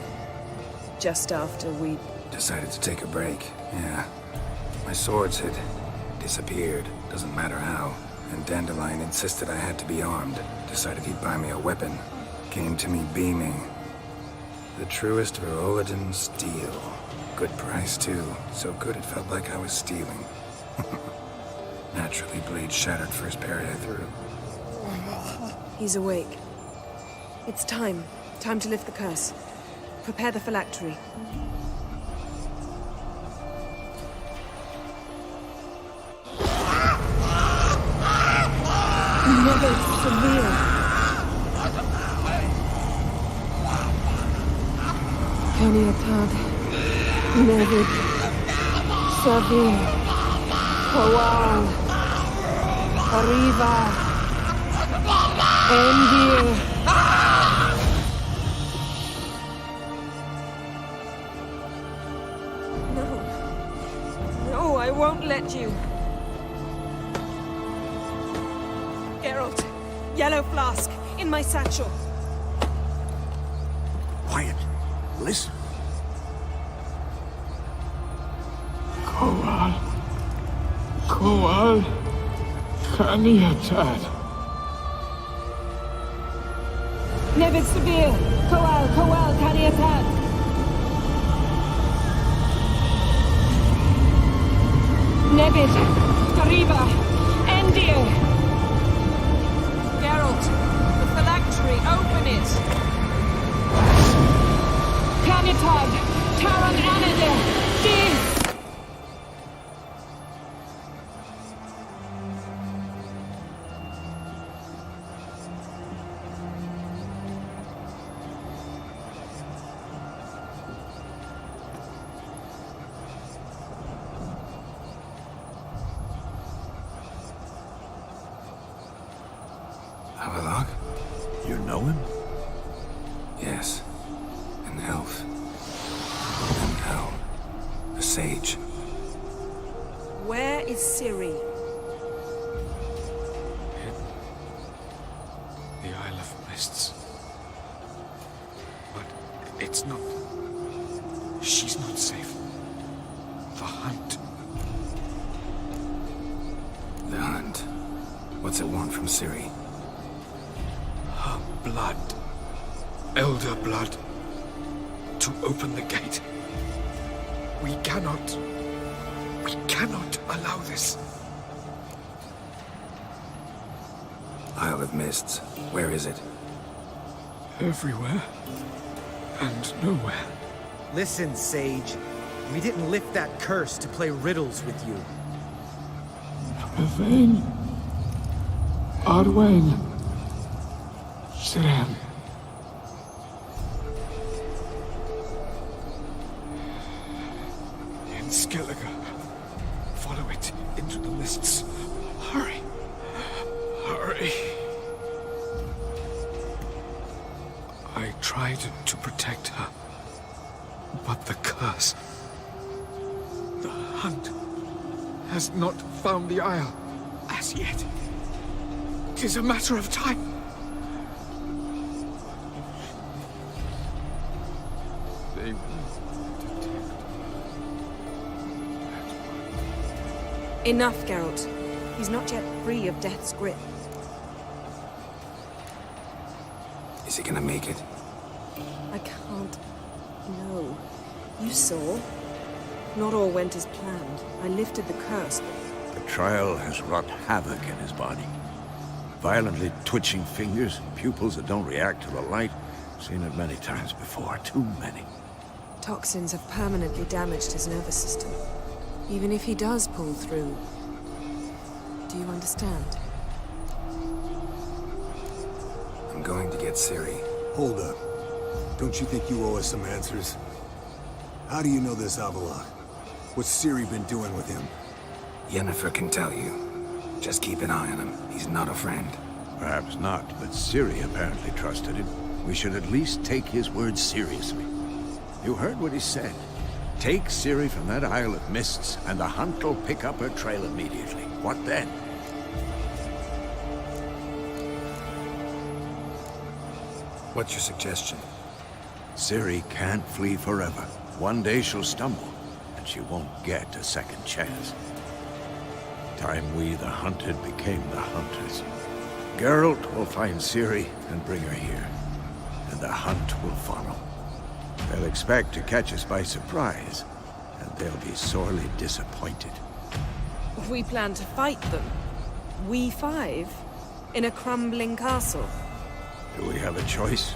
Just after we... Decided to take a break, yeah. My swords had disappeared, doesn't matter how. And Dandelion insisted I had to be armed. Decided he'd buy me a weapon. Came to me beaming. The truest Verolidan steel. Good price, too. So good it felt like I was stealing. Naturally, blade shattered first parry I threw. He's awake. It's time. Time to lift the curse. Prepare the phylactery. Mother Severe. Kaniatad. Nevid. Savin. Kawal. Arriva. Endir. No. No, I won't let you. Geralt, yellow flask, in my satchel. Quiet. Listen. Koal, Kaniatad. Nevid Severe, Koal, Kaniatad. Nevid, Dariba, Endir. Geralt, the phylactery, open it. Kaniatad, Taran Anadir, Dis. Havelock? You know him? Yes. An elf. And Hal. A sage. Where is Ciri? The Isle of Mists. But it's not... She's not safe. The hunt. The hunt. What's it want from Ciri? Her blood. Elder blood. To open the gate. We cannot allow this. Isle of Mists. Where is it? Everywhere. And nowhere. Listen, Sage. We didn't lift that curse to play riddles with you. Yvain. Arwen. Siren. In Skellige. Follow it into the mists. Hurry. Hurry. I tried to protect her. But the curse... The hunt has not found the Isle as yet. It is a matter of time. They will detect. Enough, Geralt. He's not yet free of death's grip. Is he gonna make it? I can't... No. You saw. Not all went as planned. I lifted the curse, but... The trial has wrought havoc in his body. Violently twitching fingers, pupils that don't react to the light. Seen it many times before, too many. Toxins have permanently damaged his nervous system. Even if he does pull through... Do you understand? I'm going to get Ciri. Hold up. Don't you think you owe us some answers? How do you know this Havelock? What's Ciri been doing with him? Yennefer can tell you. Just keep an eye on him. He's not a friend. Perhaps not, but Ciri apparently trusted him. We should at least take his words seriously. You heard what he said. Take Ciri from that Isle of Mists, and the hunt will pick up her trail immediately. What then? What's your suggestion? Ciri can't flee forever. One day she'll stumble, and she won't get a second chance. Time we, the hunted, became the hunters. Geralt will find Ciri and bring her here, and the hunt will follow. They'll expect to catch us by surprise, and they'll be sorely disappointed. We plan to fight them. We five? In a crumbling castle? Do we have a choice?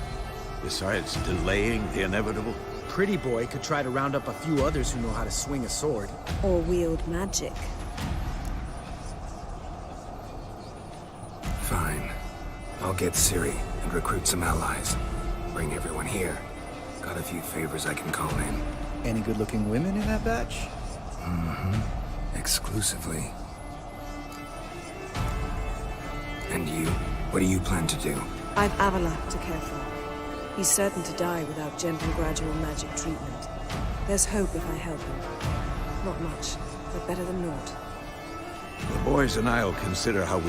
Besides delaying the inevitable? Pretty Boy could try to round up a few others who know how to swing a sword. Or wield magic. Fine. I'll get Ciri and recruit some allies. Bring everyone here. Got a few favors I can call in. Any good-looking women in that batch? Mm-hmm. Exclusively. And you? What do you plan to do? I've Avalak to care for. He's certain to die without gentle, gradual magic treatment. There's hope if I help him. Not much, but better than naught. The boys and I'll consider how we